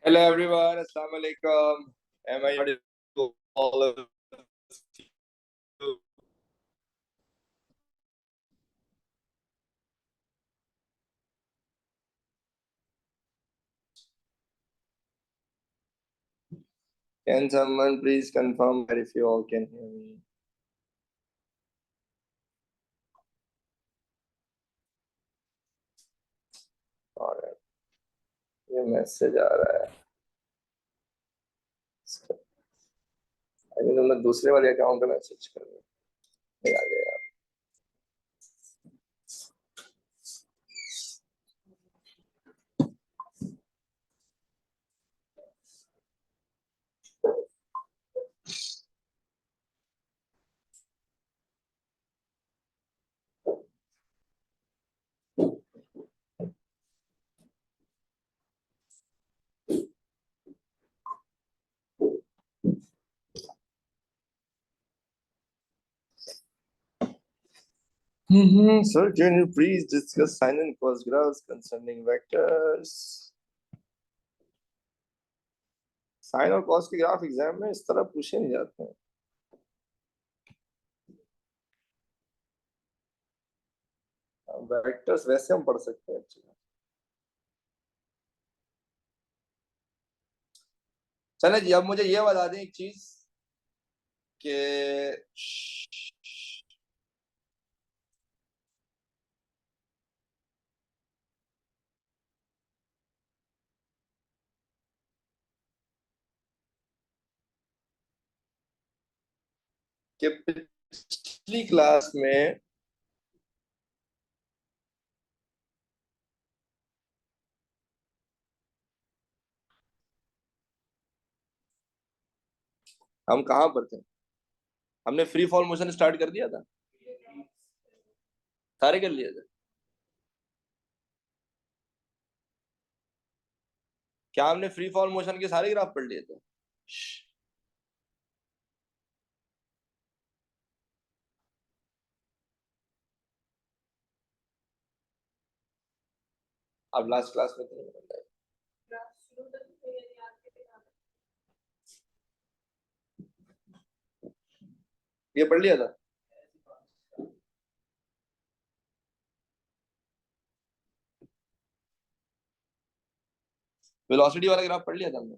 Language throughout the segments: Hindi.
Hello everyone, Assalamu alaikum. Am I audible to all of you? Can someone please confirm that if you all can hear me? Alright, ये मैसेज आ रहा है। अभी तो मैं दूसरे वाले अकाउंट पे मैसेज कर रहा हूँ। आ गया। Sir, can you please discuss sin and cos graphs concerning vectors? Sine और कॉस के ग्राफ एग्जाम में इस तरह पूछे नहीं जाते हैं। वेक्टर्स वैसे हम पढ़ सकते हैं एक्चुअली। चले जी, अब मुझे ये बता दें एक चीज कि पिछली क्लास में हम कहाँ पर थे? हमने फ्री फॉल मोशन स्टार्ट कर दिया था, सारे कर लिए थे। क्या हमने फ्री फॉल मोशन के सारे ग्राफ पढ़ लिए थे? अब लास्ट क्लास में तो ये पढ़ लिया था। वेलोसिटी वाला ग्राफ पढ़ लिया था हमने,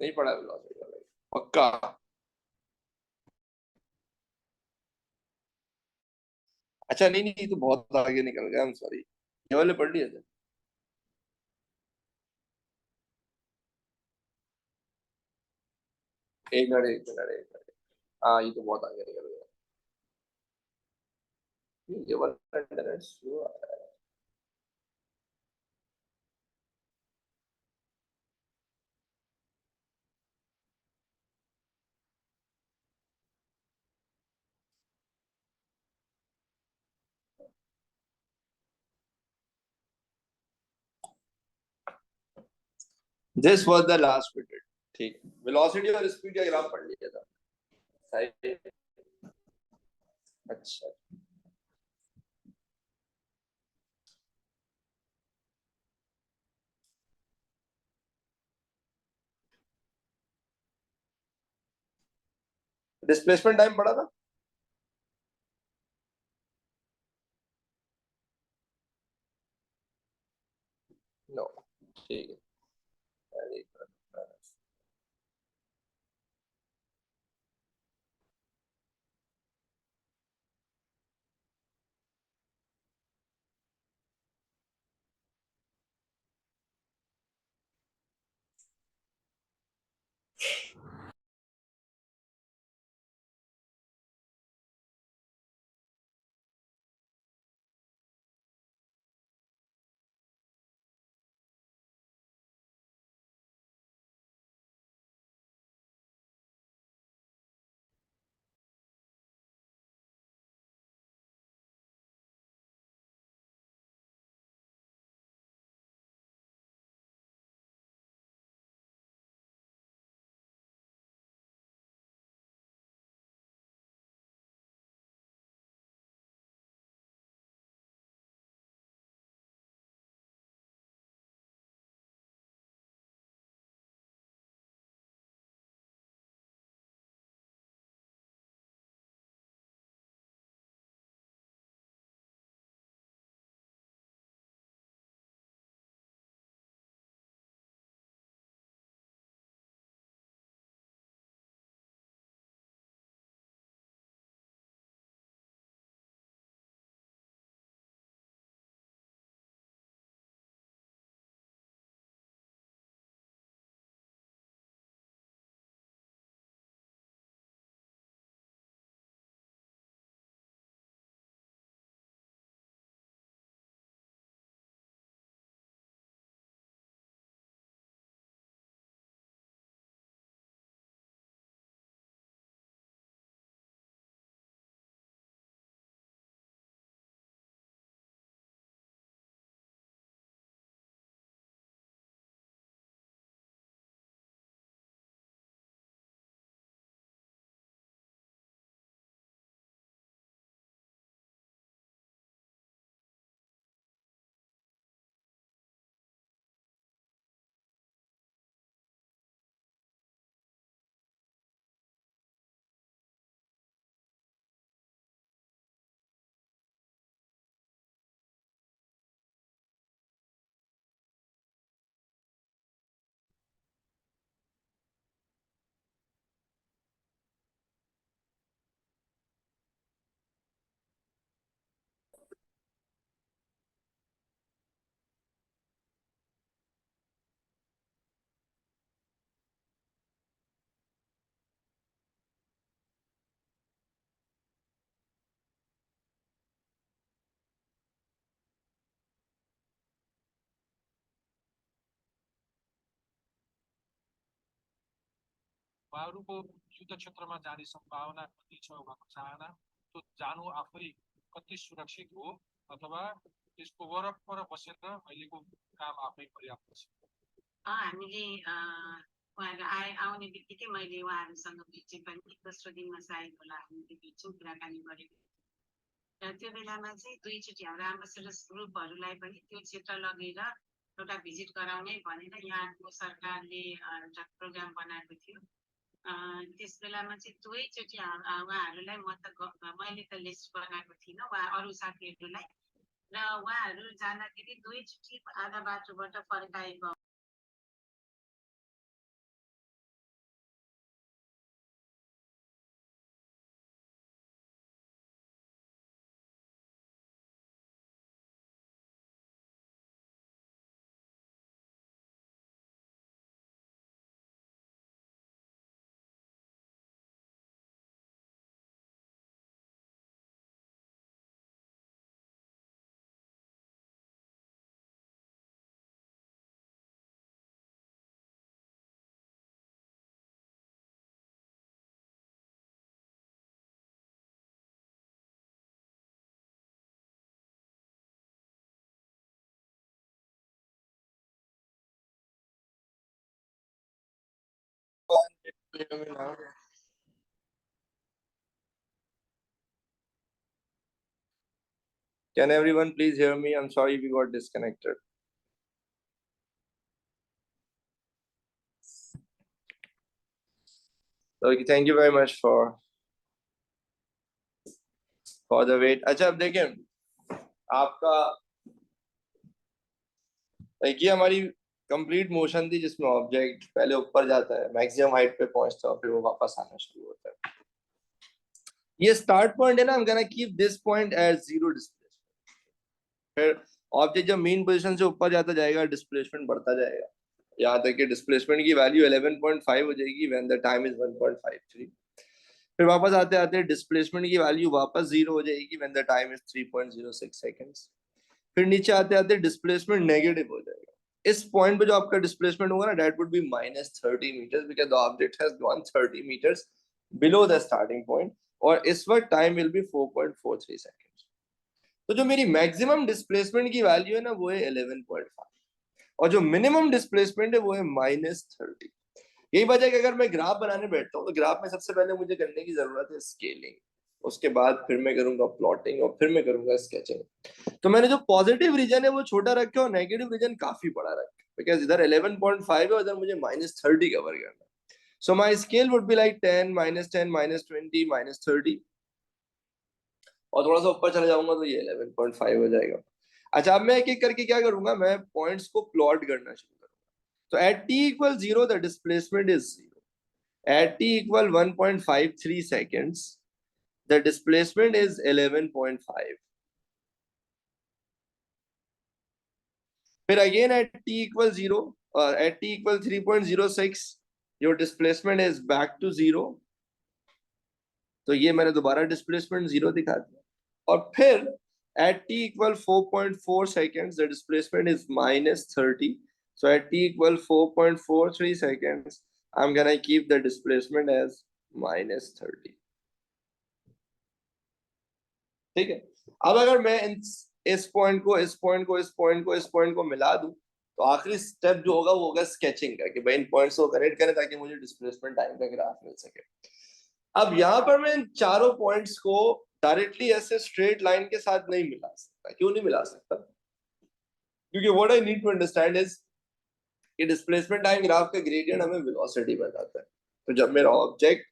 नहीं पढ़ा वेलोसिटी वाला पक्का? अच्छा नहीं नहीं, तो बहुत आगे निकल गया, हम सॉरी। ये वाले पढ़ लिए थे। एक मिनट एक मिनट एक मिनट, हाँ ये तो बहुत आगे निकल गया। ये वाला इंटरनेट स्लो आ रहा है। This was the last period, ठीक। वेलोसिटी और स्पीड का ग्राफ पढ़ लिया था, सही। अच्छा, डिस्प्लेसमेंट टाइम पढ़ा था। नो, उहाँहरूको युद्ध क्षेत्रमा जाने सम्भावना कति छ, उहाँको चाहना, त्यो जानु आफै कति सुरक्षित हो अथवा त्यसको वरपर बसेर अहिलेको काम आफै पर्याप्त छ? हामीले उहाँहरू आउने बित्तिकै मैले उहाँहरूसँग भेटेँ पनि, दोस्रो दिनमा सायद होला हामीले भेट्यौँ, कुराकानी गरेको। र त्यो बेलामा चाहिँ दुईचोटि हाम्रो एम्बेसडर्स ग्रुपहरूलाई पनि त्यो क्षेत्र लगेर एउटा भिजिट गराउने भनेर यहाँको सरकारले एउटा प्रोग्राम बनाएको थियो। त्यस बेलामा चाहिँ दुवैचोटि उहाँहरूलाई मैले त लिस्ट बनाएको थिइनँ, उहाँ अरू साथीहरूलाई, र उहाँहरू जाँदाखेरि दुवैचोटि आधा बाटोबाट फर्काएको। Can everyone please hear me? I'm sorry we got disconnected. Okay, thank you very much for the wait. अच्छा, अब देखें आपका ये हमारी कंप्लीट मोशन थी जिसमें ऑब्जेक्ट पहले ऊपर जाता है, मैक्सिमम हाइट पे पहुंचता है, फिर वो वापस आना शुरू होता है। ये स्टार्ट पॉइंट है ना, I'm gonna keep this point as zero displacement. फिर ऑब्जेक्ट जब मेन पोजीशन से ऊपर जाता जाएगा, डिस्प्लेसमेंट बढ़ता जाएगा, यहाँ तक कि डिस्प्लेसमेंट की वैल्यू 11.5 हो जाएगी व्हेन द टाइम इज 1.53। फिर वापस आते आते डिस्प्लेसमेंट की वैल्यू वापस 0 हो जाएगी when the time is 3.06 seconds. फिर नीचे आते आते डिस्प्लेसमेंट नेगेटिव हो जाएगा। इस पॉइंट पे जो आपका डिस्प्लेसमेंट होगा ना, that would be -30 meters because the object has gone 30 meters below the starting point, और इस वक्त टाइम विल बी 4.43 सेकंड्स। तो जो मेरी मैक्सिमम डिस्प्लेसमेंट की वैल्यू है ना, वो है 11.5, और जो मिनिमम डिस्प्लेसमेंट है वो है -30। यही वजह है कि अगर मैं ग्राफ बनाने बैठता हूँ तो ग्राफ में सबसे पहले मुझे करने की जरूरत है स्केलिंग, उसके बाद फिर मैं करूंगा प्लॉटिंग, और फिर मैं करूंगा स्केचिंग। तो मैंने जो पॉजिटिव रीजन है वो छोटा रखा है और नेगेटिव रीजन काफी बड़ा रखा है, बिकॉज इधर 11.5 है, उधर मुझे -30 कवर करना है। सो माई स्केल वुड बी लाइक 10, -10, -20, -30, और थोड़ा सा ऊपर चले जाऊंगा तो ये 11.5 हो जाएगा। अच्छा, अब मैं एक एक करके क्या करूंगा, मैं पॉइंट्स को प्लॉट करना शुरू करूंगा। तो at t = 0 the displacement is 0. At t = 1.53 seconds, the displacement is 11.5. फिर again at t = 0, at t = 3.06, your displacement is back to 0. तो ये मैंने दोबारा डिस्प्लेसमेंट 0 दिखा दिया। और फिर at t = 4.4 seconds, the displacement is -30. So at t = 4.43 seconds, I'm gonna keep the displacement as -30. ठीक है। अब अगर मैं इस पॉइंट को, इस पॉइंट को, इस पॉइंट को, इस पॉइंट को मिला दूं, तो आखिरी स्टेप जो होगा वो होगा स्केचिंग का, कि भाई इन पॉइंट्स को कनेक्ट करें ताकि मुझे डिस्प्लेसमेंट टाइम का ग्राफ मिल सके। अब यहाँ पर मैं इन चारों पॉइंट्स को डायरेक्टली ऐसे स्ट्रेट लाइन के साथ नहीं मिला सकता। क्यों नहीं मिला सकता? क्योंकि what I need to understand is कि डिस्प्लेसमेंट टाइम ग्राफ का ग्रेडियंट हमें वेलोसिटी बताता है। तो जब मेरा ऑब्जेक्ट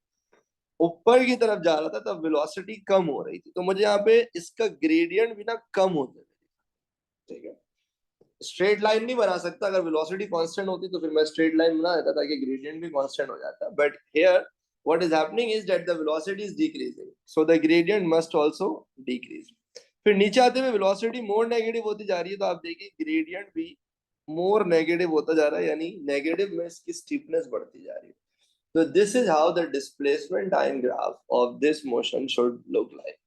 ऊपर की तरफ जा रहा था तब वेलोसिटी कम हो रही थी, तो मुझे यहाँ पे इसका ग्रेडियंट भी ना कम होते, ठीक है। स्ट्रेट लाइन नहीं बना सकता, अगर वेलोसिटी कांस्टेंट होती तो फिर मैं स्ट्रेट लाइन बना देता ताकि ग्रेडियंट भी कांस्टेंट हो जाता, but here what is happening is that the velocity is decreasing, so the gradient must also decrease. फिर नीचे आते हुए वेलोसिटी मोर नेगेटिव होती जा रही है, तो आप देखिए ग्रेडियंट भी मोर नेगेटिव होता जा रहा है, यानी नेगेटिव में इसकी स्टीपनेस बढ़ती जा रही है। So this is how the displacement time graph of this motion should look like.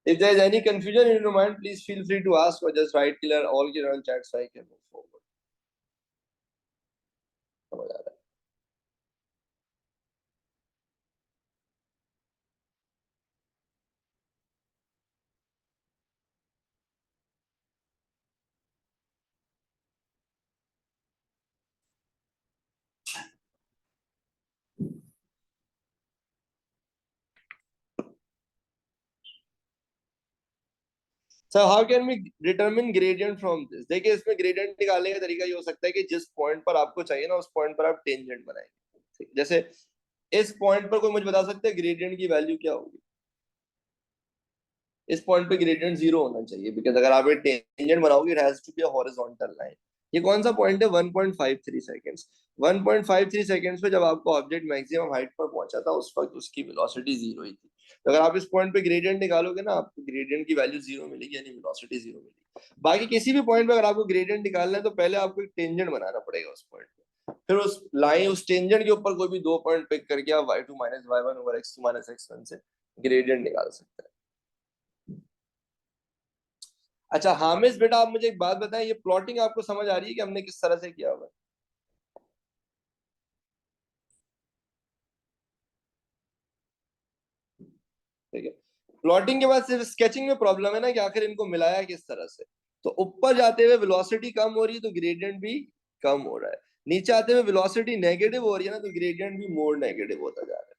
If there is any confusion in your mind, please feel free to ask or just write clear all clear on chat so I can move forward. So how can we determine gradient from this? देखिए इसमें gradient निकालने का तरीका ये हो सकता है कि जिस पॉइंट पर आपको चाहिए ना उस पॉइंट पर आप टेंजेंट बनाएंगे। जैसे इस पॉइंट पर कोई मुझे बता सकता है ग्रेडियंट की वैल्यू क्या होगी? इस पॉइंट पे ग्रेडियंट 0 होना चाहिए, बिकॉज अगर आप एक टेंजेंट बनाओगे it has to be a horizontal line. ये कौन सा पॉइंट है? 1.53 सेकंड्स। 1.53 सेकंड्स पे जब आपको ऑब्जेक्ट मैक्सिमम हाइट पर पहुंचा था उस वक्त उसकी वेलोसिटी 0 ही थी। तो अगर आप इस पॉइंट पे ग्रेडियंट निकालोगे ना आपको ग्रेडियंट की वैल्यू 0 मिलेगी, यानी वेलोसिटी 0 मिलेगी। बाकी किसी भी पॉइंट पे अगर आपको ग्रेडियंट निकालना है तो पहले आपको एक टेंजेंट बनाना पड़ेगा उस पॉइंट पे, फिर उस लाइन उस टेंजेंट के ऊपर कोई भी दो पॉइंट पिक करके आप y2 - y1 over x2 - x1 से ग्रेडियंट निकाल सकते हैं। अच्छा हामिश बेटा आप मुझे एक बात बताएं, ये प्लॉटिंग आपको समझ आ रही है कि हमने किस तरह से किया हुआ है? ठीक है, प्लॉटिंग के बाद सिर्फ स्केचिंग में प्रॉब्लम है ना कि आखिर इनको मिलाया किस तरह से। तो ऊपर जाते हुए वेलोसिटी कम हो रही है तो ग्रेडियंट भी कम हो रहा है, नीचे आते हुए वेलोसिटी नेगेटिव हो रही है ना तो ग्रेडियंट भी मोर नेगेटिव होता जा रहा है।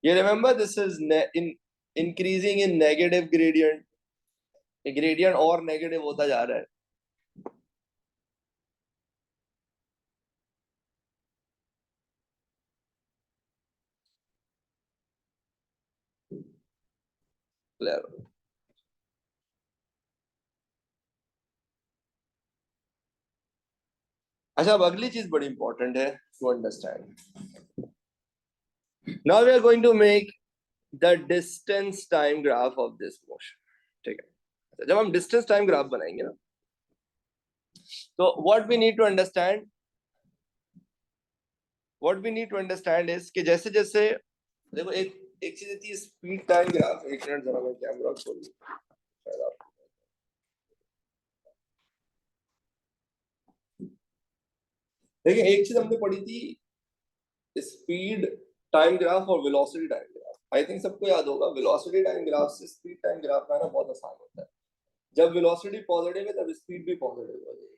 ये remember this is in increasing in negative gradient, gradient और नेगेटिव होता जा रहा है। अच्छा अब अगली चीज बड़ी इंपॉर्टेंट है to understand. Now we are going to make the distance time graph of this motion. ठीक है, जब हम डिस्टेंस टाइम ग्राफ बनाएंगे ना तो what we need to understand is कि जैसे जैसे देखो एक चीज थी स्पीड टाइम ग्राफ। एक मिनट जरा मैं कैमरा खोल लूं, शायद आप देखिए एक चीज हमने पढ़ी थी स्पीड टाइम ग्राफ और velocity time graph. I think सबको याद होगा वेलोसिटी टाइम ग्राफ से स्पीड टाइम ग्राफ बनाना बहुत आसान होता है। जब वेलोसिटी पॉजिटिव है तब स्पीड भी पॉजिटिव हो जाएगी,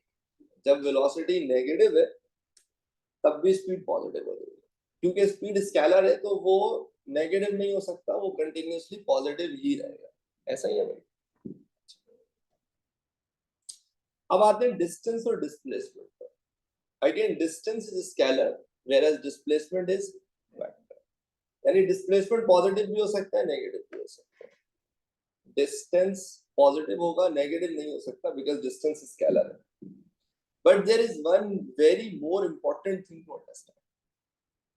जब वेलोसिटी नेगेटिव है तब भी स्पीड पॉजिटिव हो जाएगी। क्योंकि स्पीड स्केलर है तो वो नेगेटिव नहीं हो सकता, वो कंटिन्यूअसली पॉजिटिव ही रहेगा। ऐसा ही है भाई। अब आते हैं डिस्टेंस और डिस्प्लेसमेंट पर। Again distance is scalar whereas displacement is vector, यानी डिस्प्लेसमेंट पॉजिटिव भी हो सकता है नेगेटिव भी हो सकता है। डिस्टेंस पॉजिटिव होगा नेगेटिव नहीं हो सकता बिकॉज डिस्टेंस स्केलर है। But there is one very more important thing to understand,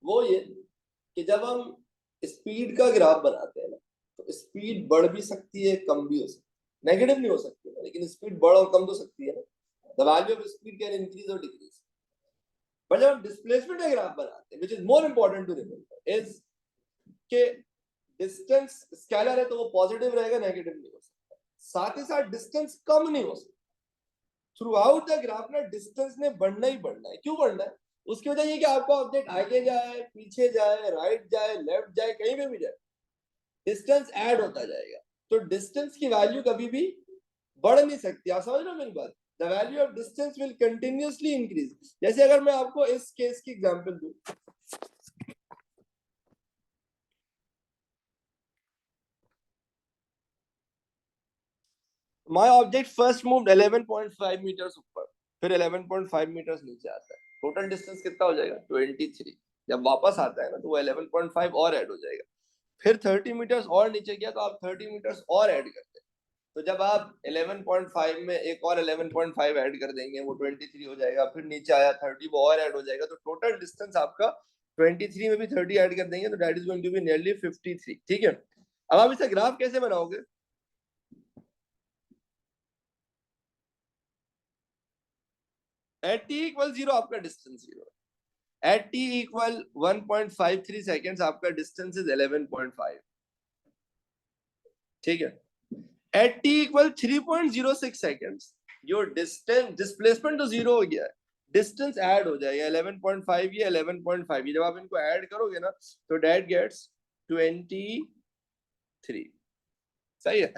वो ये कि जब हम स्पीड का ग्राफ बनाते हैं ना तो स्पीड बढ़ भी सकती है कम भी हो सकती है, नेगेटिव नहीं हो सकती है लेकिन स्पीड बढ़ और कम तो सकती है ना। The value of speed can increase और डिक्रीज। पर जब हम डिस्प्लेसमेंट का ग्राफ बनाते हैं which is more important to remember is कि डिस्टेंस स्केलर है तो वो पॉजिटिव रहेगा नेगेटिव नहीं हो सकता, साथ ही साथ डिस्टेंस कम नहीं हो सकता। थ्रू आउट द ग्राफ ना डिस्टेंस ने बढ़ना ही बढ़ना है। क्यों बढ़ना है? उसकी वजह ये कि आपका ऑब्जेक्ट आगे जाए पीछे जाए राइट जाए लेफ्ट जाए कहीं पे भी जाए डिस्टेंस ऐड होता जाएगा। तो डिस्टेंस की वैल्यू कभी भी बढ़ नहीं सकती। आप समझ रहे हो मेरी बात? The value of distance will continuously increase. जैसे अगर मैं आपको इस केस की एग्जांपल दूं, my object first moved 11.5 meters ऊपर, फिर 11.5 meters नीचे आता है। टोटल डिस्टेंस कितना हो जाएगा? 23। जब वापस आता है ना तो वो 11.5 और ऐड हो जाएगा। फिर 30 मीटर्स और नीचे गया तो आप 30 मीटर्स और ऐड करते हैं। तो जब आप 11.5 में एक और 11.5 ऐड कर देंगे वो 23 हो जाएगा। फिर नीचे आया 30 वो और ऐड हो जाएगा। तो टोटल डिस्टेंस आपका 23 में भी 30 ऐड कर देंगे तो that is going to be nearly 53। ठीक है, अब आप इसे ग्राफ कैसे बनाओगे? एट t इक्वल 0 आपका डिस्टेंस 0 है। एट t इक्वल 1.53 सेकेंड्स आपका डिस्टेंस इज 11.5। ठीक है, at t equal 3.06 seconds your distance displacement तो 0 हो गया है, डिस्टेंस ऐड हो जाएगा 11.5 ये 11.5 ये। जब आप इनको ऐड करोगे ना तो दैट गेट्स 23। सही है।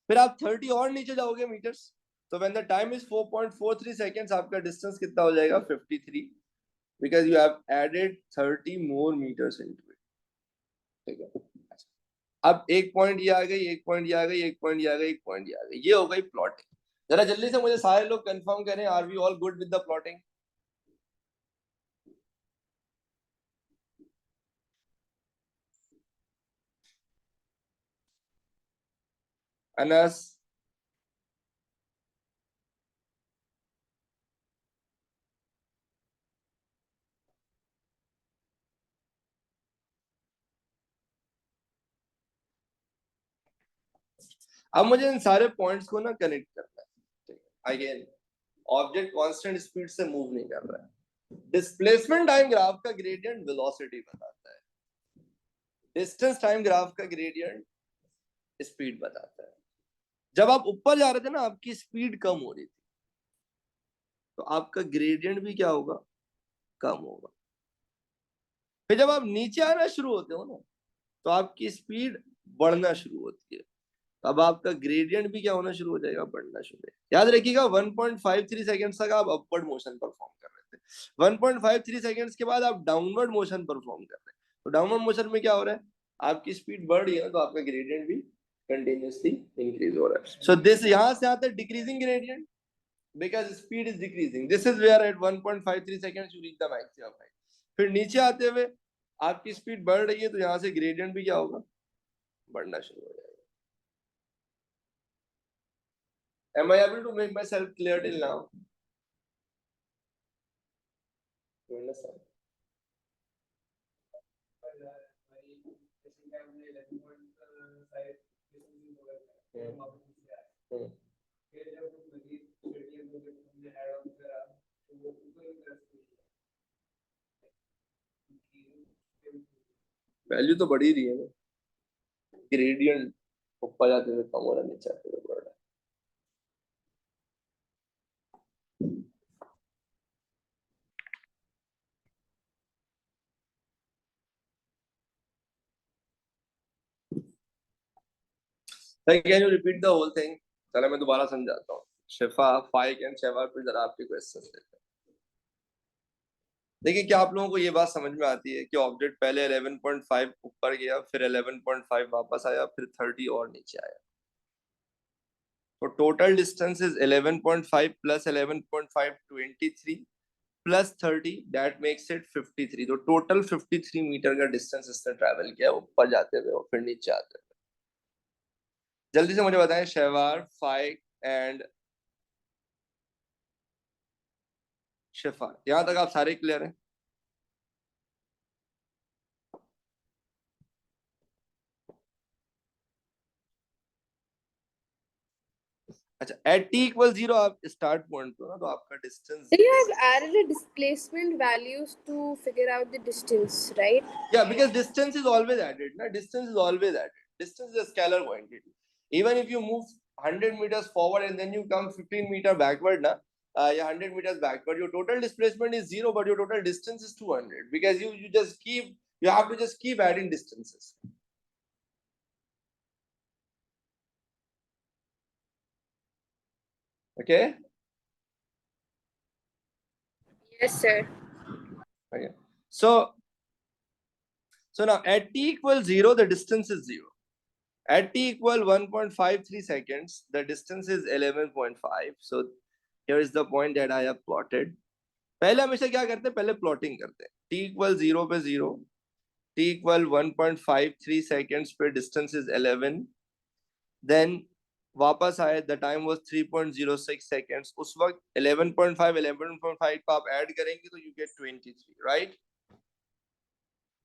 फिर आप 30 और नीचे जाओगे मीटर्स तो when the time is 4.43 seconds आपका डिस्टेंस कितना हो जाएगा? 53 because you have added 30 more meters into it। ठीक है, अब एक पॉइंट ये आ गई, एक पॉइंट ये आ गई, एक पॉइंट ये आ गई, एक पॉइंट ये आ गई, ये हो गई प्लॉटिंग। जरा जल्दी से मुझे सारे लोग कंफर्म करें, are we all good with the plotting? Anas, अब मुझे इन सारे पॉइंट्स को ना कनेक्ट करना है। अगेन ऑब्जेक्ट कांस्टेंट स्पीड से मूव नहीं कर रहा है। डिस्प्लेसमेंट टाइम ग्राफ का ग्रेडियंट वेलोसिटी बताता है, डिस्टेंस टाइम ग्राफ का ग्रेडियंट स्पीड बताता है। जब आप ऊपर जा रहे थे ना, आपकी स्पीड कम हो रही थी, तो आपका ग्रेडियंट भी क्या होगा? कम होगा। फिर जब आप नीचे आना शुरू होते हो ना, तो आपकी स्पीड बढ़ना शुरू होती है, अब आपका ग्रेडियंट भी क्या होना शुरू हो जाएगा? बढ़ना शुरू है। याद रखिएगा 1.53 सेकंड्स तक आप अपवर्ड मोशन परफॉर्म कर रहे थे, 1.53 सेकंड्स के बाद आप डाउनवर्ड मोशन परफॉर्म कर रहे हैं। तो डाउनवर्ड मोशन में क्या हो रहा है? आपकी स्पीड बढ़ रही है, तो आपका ग्रेडियंट भी कंटिन्यूअसली इंक्रीज हो रहा है। सो दिस यहां से आता है decreasing gradient because speed is decreasing. This is where at 1.53 seconds you reach the maximum height. फिर नीचे आते हुए आपकी स्पीड बढ़ रही है, तो यहाँ से ग्रेडियंट भी क्या होगा? बढ़ना शुरू हो जाएगा। Am I able to make myself clear till now? You understand? Value तो बढ़ ही रही है ना, ग्रेडियंट ऊपर जाते हुए कम हो रहा है, नीचे आते हुए बढ़ रहा है। Can you repeat the whole thing? चलो मैं दोबारा समझाता हूँ। शिफा, फाइक एंड शेफा, फिर जरा आपके क्वेश्चंस लेते हैं। देखिए, क्या आप लोगों को ये बात समझ में आती है कि ऑब्जेक्ट पहले 11.5 ऊपर गया, फिर 11.5 वापस आया, फिर 30 और नीचे आया, तो total distance is 11.5 plus 11.5 23 plus 30, that makes it 53। तो टोटल 53 मीटर का डिस्टेंस इसने ट्रैवल किया ऊपर जाते हुए और फिर नीचे आते हुए। जल्दी से मुझे बताएं, शहवार, फाइक एंड शिफा, यहां तक आप सारे क्लियर हैं? अच्छा, एट t इक्वल 0 आप स्टार्ट पॉइंट पे हो ना, तो आपका distance, So you have added a displacement values to figure out the distance, right? yeah, because distance is always added na, distance is always added. Distance is a scalar quantity. Even if you move 100 meters forward and then you come 15 meter backward na, yeah, 100 meters backward, your total displacement is 0, but your total distance is 200, because you have to just keep adding distances. Okay? Yes, sir. Okay. So now at t equals 0, the distance is 0. At t equal 1.53 seconds, the distance is 11.5. So here is the point that I have plotted. पहले हमेशा क्या करते हैं? पहले प्लॉटिंग करते हैं। t equal 0 पे 0, t equal 1.53 seconds पे distance is 11, then वापस आए, the time was 3.06 seconds, उस वक्त 11.5 पे आप ऐड करेंगे तो you get 23, right?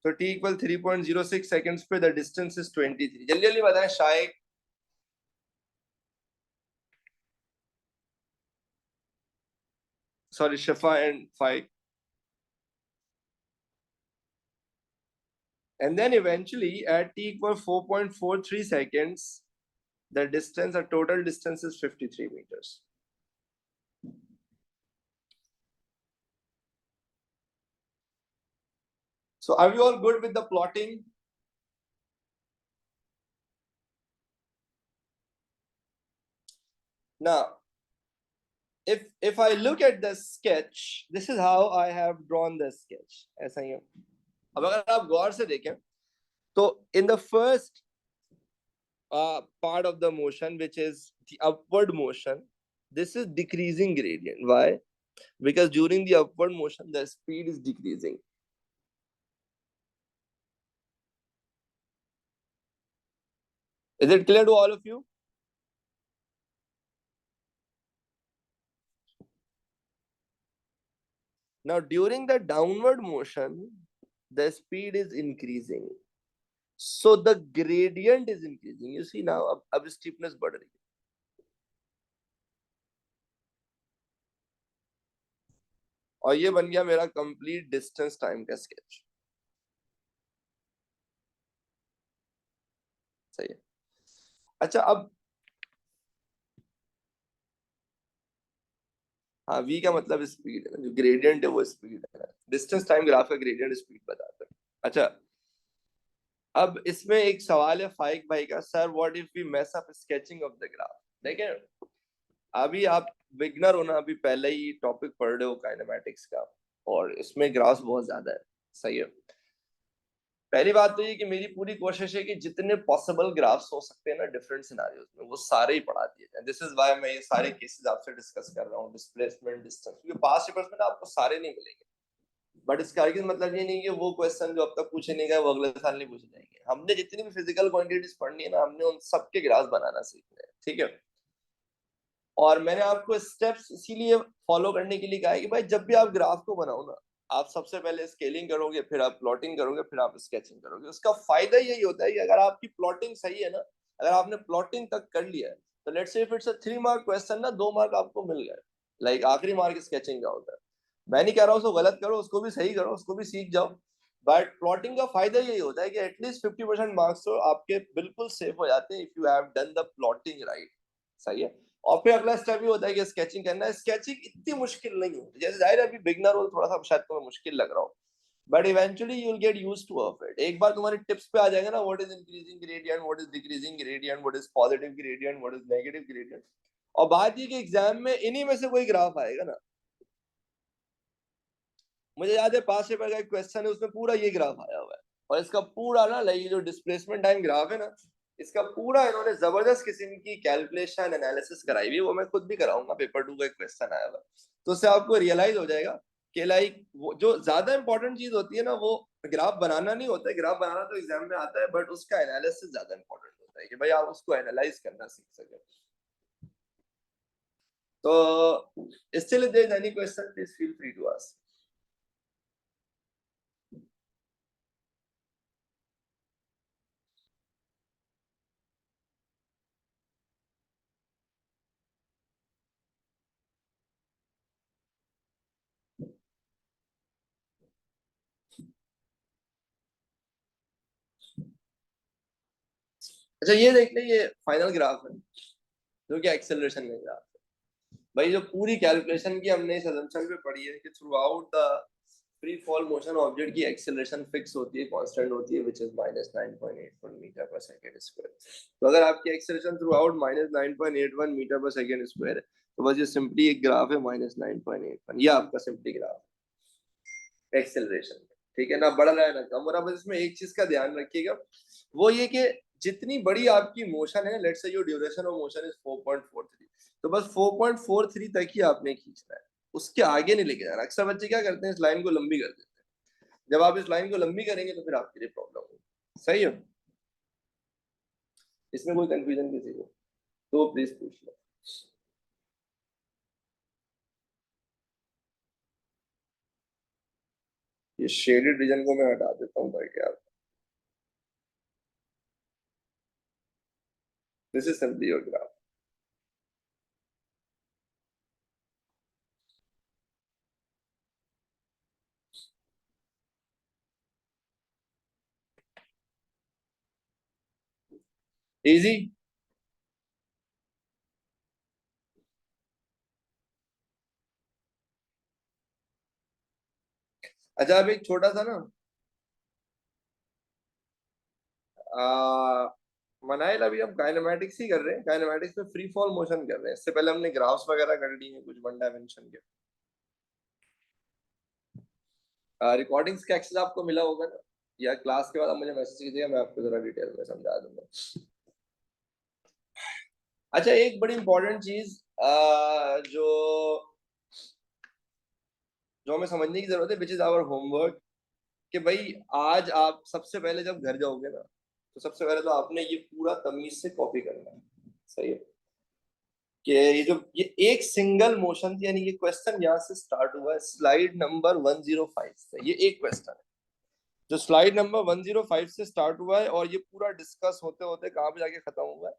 So t equal 3.06 seconds पे the distance is 23. जल्दी जल्दी बताएं शायद। Sorry, Shifa and Faik. And then eventually at t equal 4.43 seconds, the distance, the total distance is 53 meters. So are we all good with the plotting? Now, if I look at the sketch, this is how I have drawn the sketch. ऐसा ही है। अब अगर आप गौर से देखें, तो in the first part of the motion which is the upward motion, this is decreasing gradient. Why? Because during the upward motion the speed is decreasing. Is it clear to all of you? Now during the downward motion the speed is increasing, so the gradient is increasing. You see now अब steepness बढ़ रही है. और ये बन गया मेरा कंप्लीट डिस्टेंस टाइम का स्केच. सही है. अच्छा अब हाँ, v का मतलब स्पीड है, जो ग्रेडियंट है वो स्पीड है. डिस्टेंस टाइम ग्राफ का ग्रेडियंट स्पीड बताता है. अच्छा अब इसमें एक सवाल है फाइक भाई का, sir what if we mess up sketching of the graph. देखिए अभी आप बिगनर हो ना, अभी पहले ही टॉपिक पढ़ रहे हो काइनेमैटिक्स का, और इसमें ग्राफ्स बहुत ज्यादा है. सही है. पहली बात तो ये कि मेरी पूरी कोशिश है कि जितने पॉसिबल ग्राफ्स हो सकते हैं ना डिफरेंट सिनेरियोज में, वो सारे ही पढ़ा दिए जाए. दिस इज व्हाई मैं ये सारे केसेस आपसे डिस्कस कर रहा हूँ, डिस्प्लेसमेंट, डिस्टेंस, क्योंकि पास्ट पेपर्स में ना आपको सारे नहीं मिलेंगे. बट इसका आगे मतलब ये नहीं कि वो क्वेश्चन जो अब तक पूछे नहीं गए वो अगले साल नहीं पूछे जाएंगे. हमने जितनी भी फिजिकल क्वांटिटीज पढ़नी है ना, हमने उन सबके ग्राफ बनाना सीखना है. ठीक है. और मैंने आपको स्टेप्स इसीलिए फॉलो करने के लिए कहा है कि भाई जब भी आप ग्राफ को बनाओ ना, आप सबसे पहले स्केलिंग करोगे, फिर आप प्लॉटिंग करोगे, फिर आप स्केचिंग करोगे. उसका फायदा यही होता है कि अगर आपकी प्लॉटिंग सही है ना, अगर आपने प्लॉटिंग तक कर लिया है, तो let's say if it's a 3 mark question ना, 2 मार्क आपको मिल गए. लाइक आखिरी मार्क स्केचिंग का होता है. मैं नहीं कह रहा हूँ उसको गलत करो, उसको भी सही करो, उसको भी सीख जाओ. बट प्लॉटिंग का फायदा यही होता है कि एटलीस्ट 50% मार्क्स तो आपके बिल्कुल सेफ हो जाते हैं if you have done the plotting right. सही है. और फिर अगला स्टेप ये होता है कि स्केचिंग करना है. स्केचिंग इतनी मुश्किल नहीं होती, जैसे जाहिर है अभी बिगनर हो, थोड़ा सा शायद तुम्हें मुश्किल लग रहा हो, but eventually you will get used two of it. एक बार तुम्हारे टिप्स पे आ जाएगा ना, what is increasing gradient, what is decreasing gradient, what is positive gradient, what is negative gradient. और बात ये कि एग्जाम में इन्हीं में से कोई ग्राफ आएगा ना. मुझे याद है पास पेपर का एक क्वेश्चन है, उसमें पूरा ये ग्राफ आया हुआ है, और इसका पूरा ना लाइक जो डिस्प्लेसमेंट टाइम ग्राफ है ना, इसका पूरा इन्होंने जबरदस्त किस्म की कैलकुलेशन एनालिसिस कराई हुई है. वो मैं खुद भी कराऊंगा, पेपर 2 का एक क्वेश्चन आया हुआ, तो उससे आपको रियलाइज हो जाएगा कि लाइक वो जो ज्यादा इंपॉर्टेंट चीज होती है ना, वो ग्राफ बनाना नहीं होता है. ग्राफ बनाना तो एग्जाम में आता है, बट उसका एनालिसिस ज्यादा इंपॉर्टेंट होता है कि भाई आप उसको एनालाइज करना सीख सके. तो still if there is any question please feel free to ask. अच्छा ये देख ले, ये फाइनल ग्राफ है जो कि एक्सेलरेशन में ग्राफ है. भाई जो पूरी कैलकुलेशन की हमने इस assumption पे पढ़ी है कि through out the free fall motion object की एक्सेलरेशन फिक्स होती है, कांस्टेंट होती है, व्हिच इज -9.81 मीटर पर सेकंड स्क्वायर. तो अगर आपकी एक्सेलरेशन थ्रू आउट -9.81 मीटर पर सेकंड स्क्वायर है, तो बस ये सिंपली एक ग्राफ है -9.81. ये आपका सिंपली ग्राफ है एक्सेलरेशन. ठीक है ना, बढ़ रहा है ना कम हो रहा है. बस इसमें एक चीज का ध्यान रखिएगा, वो ये कि जितनी बड़ी आपकी मोशन है, let's say your duration of motion is 4.43, तो बस 4.43 तक ही आपने खींचना है, उसके आगे नहीं लेके जाना. अक्सर बच्चे क्या करते हैं, इस लाइन को लंबी कर देते हैं. जब आप इस लाइन को लंबी करेंगे तो फिर आपके लिए प्रॉब्लम होगी. सही है. इसमें कोई कंफ्यूजन किसी को तो प्लीज पूछ लो. ये शेडेड रीजन को मैं हटा देता हूँ ताकि आप, this is simply your graph. Easy. अच्छा अब एक छोटा सा ना मनाइल, अभी हम काइनेमैटिक्स ही कर रहे हैं. काइनेमैटिक्स में फ्री फॉल मोशन कर रहे हैं. इससे पहले हमने ग्राफ्स वगैरह कर लिए हैं कुछ वन डायमेंशन के. रिकॉर्डिंग्स का एक्सेस आपको मिला होगा ना, या क्लास के बाद आप मुझे मैसेज कीजिएगा, मैं आपको जरा डिटेल में समझा दूंगा. अच्छा, एक बड़ी इंपॉर्टेंट चीज जो जो हमें समझने की जरूरत है, विच इज आवर होमवर्क, कि भाई आज आप सबसे पहले जब घर जाओगे ना, तो सबसे पहले तो आपने ये पूरा तमीज से कॉपी करना है। सही है कि ये एक सिंगल मोशन, यानी ये क्वेश्चन यहाँ से स्टार्ट हुआ है स्लाइड नंबर 105 से, ये एक क्वेश्चन है जो स्लाइड नंबर 105 से स्टार्ट हुआ है, और ये पूरा डिस्कस होते होते कहाँ पे जाके खत्म हुआ है,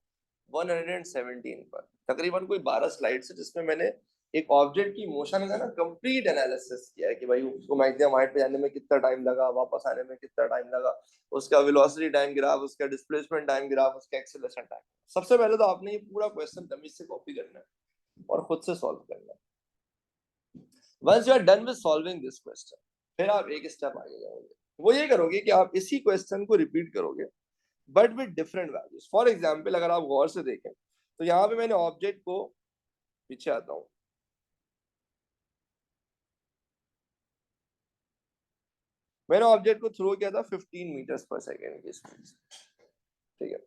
117 पर। तकरीबन कोई 12 स्लाइड है जिसमें मैंने एक ऑब्जेक्ट की मोशन का ना कंप्लीट एनालिसिस किया है कि भाई उसको मैक्सिमम हाइट पे जाने में कितना टाइम लगा, वापस आने में कितना टाइम लगा, उसका वेलोसिटी टाइम ग्राफ, उसका डिस्प्लेसमेंट टाइम ग्राफ, उसका एक्सेलरेशन टाइम। सबसे पहले तो आपने ये पूरा क्वेश्चन तमीज से कॉपी करना है और खुद से सॉल्व करना है। Once you are done with solving this question, फिर आप एक स्टेप आगे जाओगे। वो ये करोगे कि आप इसी क्वेश्चन को रिपीट करोगे but with different values. For example, अगर आप गौर से देखें तो यहाँ पे मैंने ऑब्जेक्ट को, पीछे आता हूँ, मैंने ऑब्जेक्ट को थ्रो किया था 15 मीटर्स पर सेकेंड की स्पीड से। ठीक है,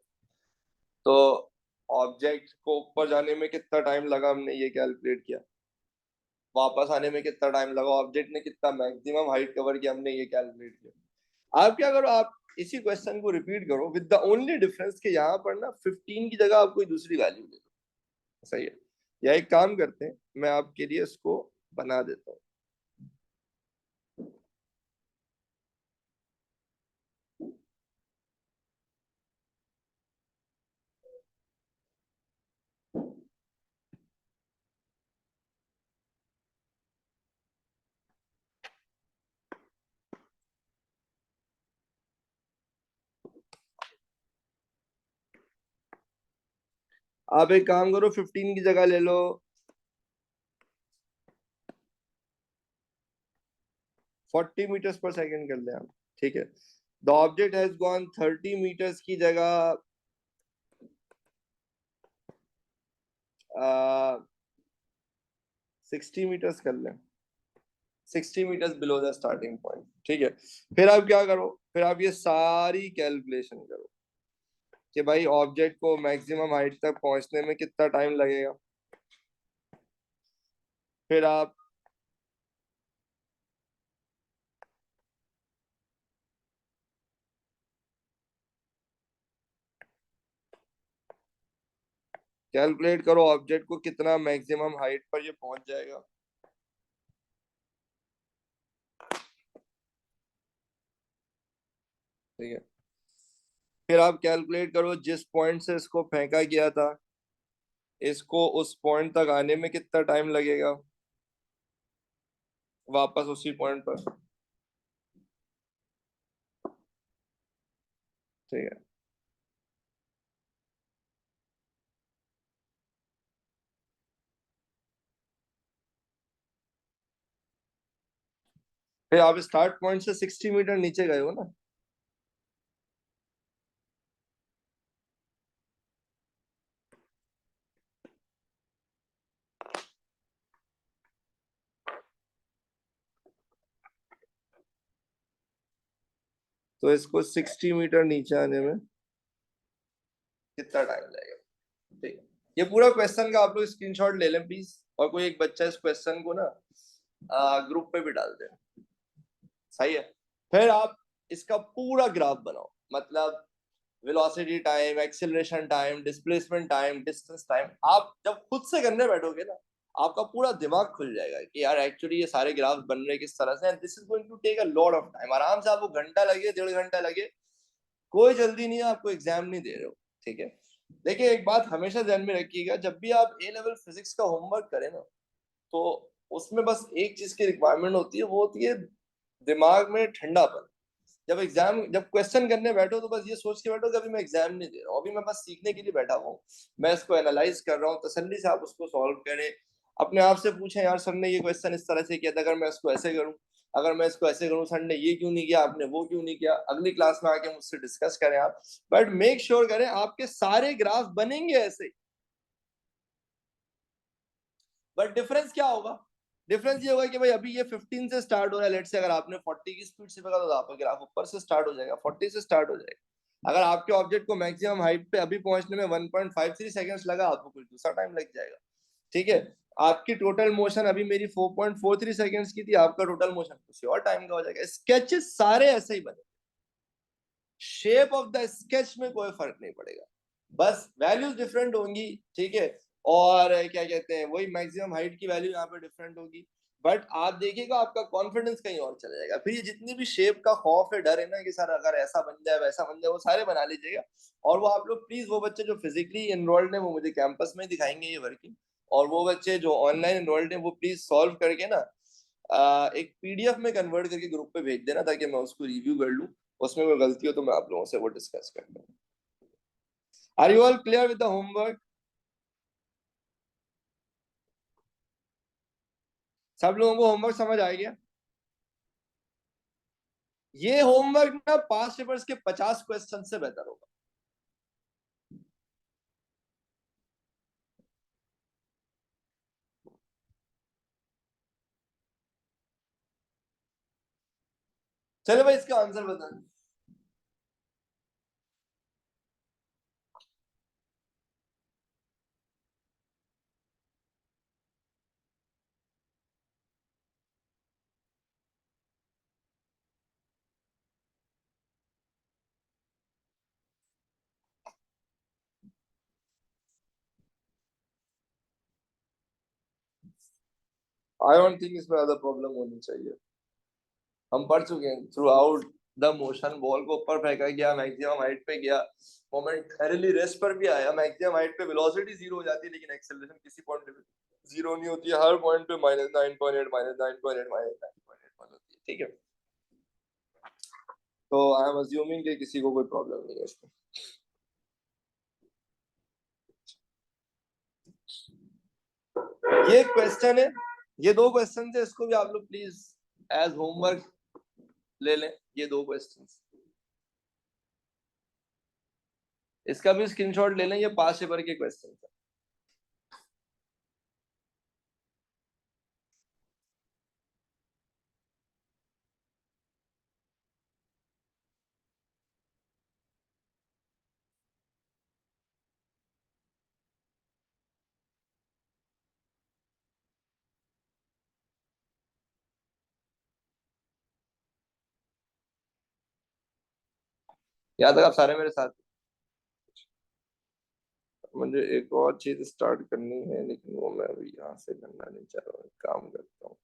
तो ऑब्जेक्ट को ऊपर जाने में कितना टाइम लगा हमने ये कैलकुलेट किया, वापस आने में कितना टाइम लगा, ऑब्जेक्ट ने कितना मैक्सिमम हाइट कवर किया हमने ये कैलकुलेट किया। आप क्या करो, आप इसी क्वेश्चन को रिपीट करो विद द ओनली डिफरेंस कि यहाँ पर ना 15 की जगह आप कोई दूसरी वैल्यू ले लो। सही है, या एक काम करते हैं, मैं आपके लिए इसको बना देता हूँ। आप एक काम करो, 15 की जगह ले लो 40 मीटर्स पर सेकेंड कर लें आप। ठीक है, the object has gone 30 meters की जगह 60 मीटर्स कर लें, 60 meters below the starting point. ठीक है, फिर आप क्या करो, फिर आप ये सारी कैलकुलेशन करो कि भाई ऑब्जेक्ट को मैक्सिमम हाइट तक पहुंचने में कितना टाइम लगेगा। फिर आप कैलकुलेट करो ऑब्जेक्ट को कितना मैक्सिमम हाइट पर ये पहुंच जाएगा। ठीक है, फिर आप कैलकुलेट करो जिस पॉइंट से इसको फेंका गया था, इसको उस पॉइंट तक आने में कितना टाइम लगेगा, वापस उसी पॉइंट पर। ठीक है, फिर आप स्टार्ट पॉइंट से 60 मीटर नीचे गए हो ना, तो इसको 60 मीटर नीचे आने में कितना टाइम लगेगा। ठीक है, ये पूरा क्वेश्चन का आप लोग स्क्रीनशॉट ले लें प्लीज, और कोई एक बच्चा इस क्वेश्चन को ना ग्रुप पे भी डाल दे। सही है, फिर आप इसका पूरा ग्राफ बनाओ, मतलब velocity time, acceleration time, displacement time, distance time. आप जब खुद से करने बैठोगे ना, आपका पूरा दिमाग खुल जाएगा कि यार एक्चुअली ये सारे ग्राफ बन रहे किस तरह से, and this is going to take a lot of time. आराम से आपको घंटा लगे, 1.5 घंटा लगे, कोई जल्दी नहीं है, आपको एग्जाम नहीं दे रहे हो। ठीक है, देखिए एक बात हमेशा ध्यान में रखिएगा, जब भी आप ए लेवल फिजिक्स का होमवर्क करें ना, तो उसमें बस एक चीज की रिक्वायरमेंट होती है, वो होती है दिमाग में ठंडापन। जब क्वेश्चन करने बैठो तो बस ये सोच के बैठो कि अभी मैं एग्जाम नहीं दे रहा हूँ, अभी मैं बस सीखने के लिए बैठा हूँ, मैं इसको एनालाइज कर रहा हूँ। तसल्ली से आप उसको सॉल्व करें, अपने आप से पूछें यार सर ने ये क्वेश्चन इस तरह से किया था, अगर मैं इसको ऐसे करूँ, अगर मैं इसको ऐसे करूँ, सर ने ये क्यों नहीं किया, आपने वो क्यों नहीं किया। अगली क्लास में आके मुझसे डिस्कस करें आप, बट मेक श्योर करें आपके सारे ग्राफ बनेंगे ऐसे ही। बट डिफरेंस क्या होगा, डिफरेंस ये होगा कि भाई अभी ये 15 से स्टार्ट हो रहा है, लेट्स से अगर आपने 40 की स्पीड से फेंका तो आपका ग्राफ ऊपर से स्टार्ट हो जाएगा, 40 से स्टार्ट हो जाएगा। अगर आपके ऑब्जेक्ट को मैक्सिमम हाइट पे अभी पहुंचने में 1.53 सेकंड्स लगा, आपको कुछ दूसरा टाइम लग जाएगा। ठीक है, आपकी टोटल मोशन अभी मेरी 4.43 सेकंड्स की थी, आपका टोटल मोशन कुछ और टाइम का हो जाएगा। स्केचेस सारे ऐसे ही बने, शेप ऑफ द स्केच में कोई फर्क नहीं पड़ेगा, बस वैल्यूज डिफरेंट होंगी। ठीक है, और क्या कहते हैं, वही मैक्सिमम हाइट की वैल्यू यहाँ पे डिफरेंट होगी, बट आप देखिएगा आपका कॉन्फिडेंस कहीं और चला जाएगा। फिर ये जितनी भी शेप का खौफ है, डर है ना कि सर अगर ऐसा बन जाए वैसा बन जाए, वो सारे बना लीजिएगा। और वो आप लोग प्लीज, वो बच्चे जो फिजिकली एनरोल्ड है वो मुझे कैंपस में दिखाएंगे ये वर्किंग, और वो बच्चे जो ऑनलाइन एनरोल्ड है वो प्लीज सॉल्व करके ना एक पीडीएफ में कन्वर्ट करके ग्रुप पे भेज देना, ताकि मैं उसको रिव्यू कर लूं, उसमें कोई गलती हो तो मैं आप लोगों से वो डिस्कस कर लूं। Are you all clear with the homework? सब लोगों को होमवर्क समझ आ गया? ये होमवर्क ना पास्ट पेपर्स के 50 क्वेश्चन से बेहतर होगा। चलो भाई, इसका आंसर बता। आई डोंट थिंक इसमें ज्यादा प्रॉब्लम होनी चाहिए। हम पढ़ चुके हैं through out the motion, ball को ऊपर फेंका गया, मैक्सिमम हाइट पे गया, मोमेंटरीली रेस्ट पर भी आया, मैक्सिमम हाइट पे वेलोसिटी जीरो हो जाती है, लेकिन एक्सेलरेशन किसी पॉइंट पे जीरो नहीं होती है, हर पॉइंट पे -9.8 -9.8 -9.8 होती है। ठीक है, तो आई एम अज्यूमिंग कि किसी को कोई प्रॉब्लम नहीं है इसमें। ये क्वेश्चन है, ये दो क्वेश्चन है, इसको भी आप लोग प्लीज एज होमवर्क ले लें, ये दो क्वेश्चन, इसका भी स्क्रीनशॉट ले लें, ये पास पेपर के क्वेश्चन है। याद तक आप सारे मेरे साथ। मुझे एक और चीज स्टार्ट करनी है, लेकिन वो मैं अभी यहाँ से करना नहीं चाह रहा हूँ, काम करता हूँ।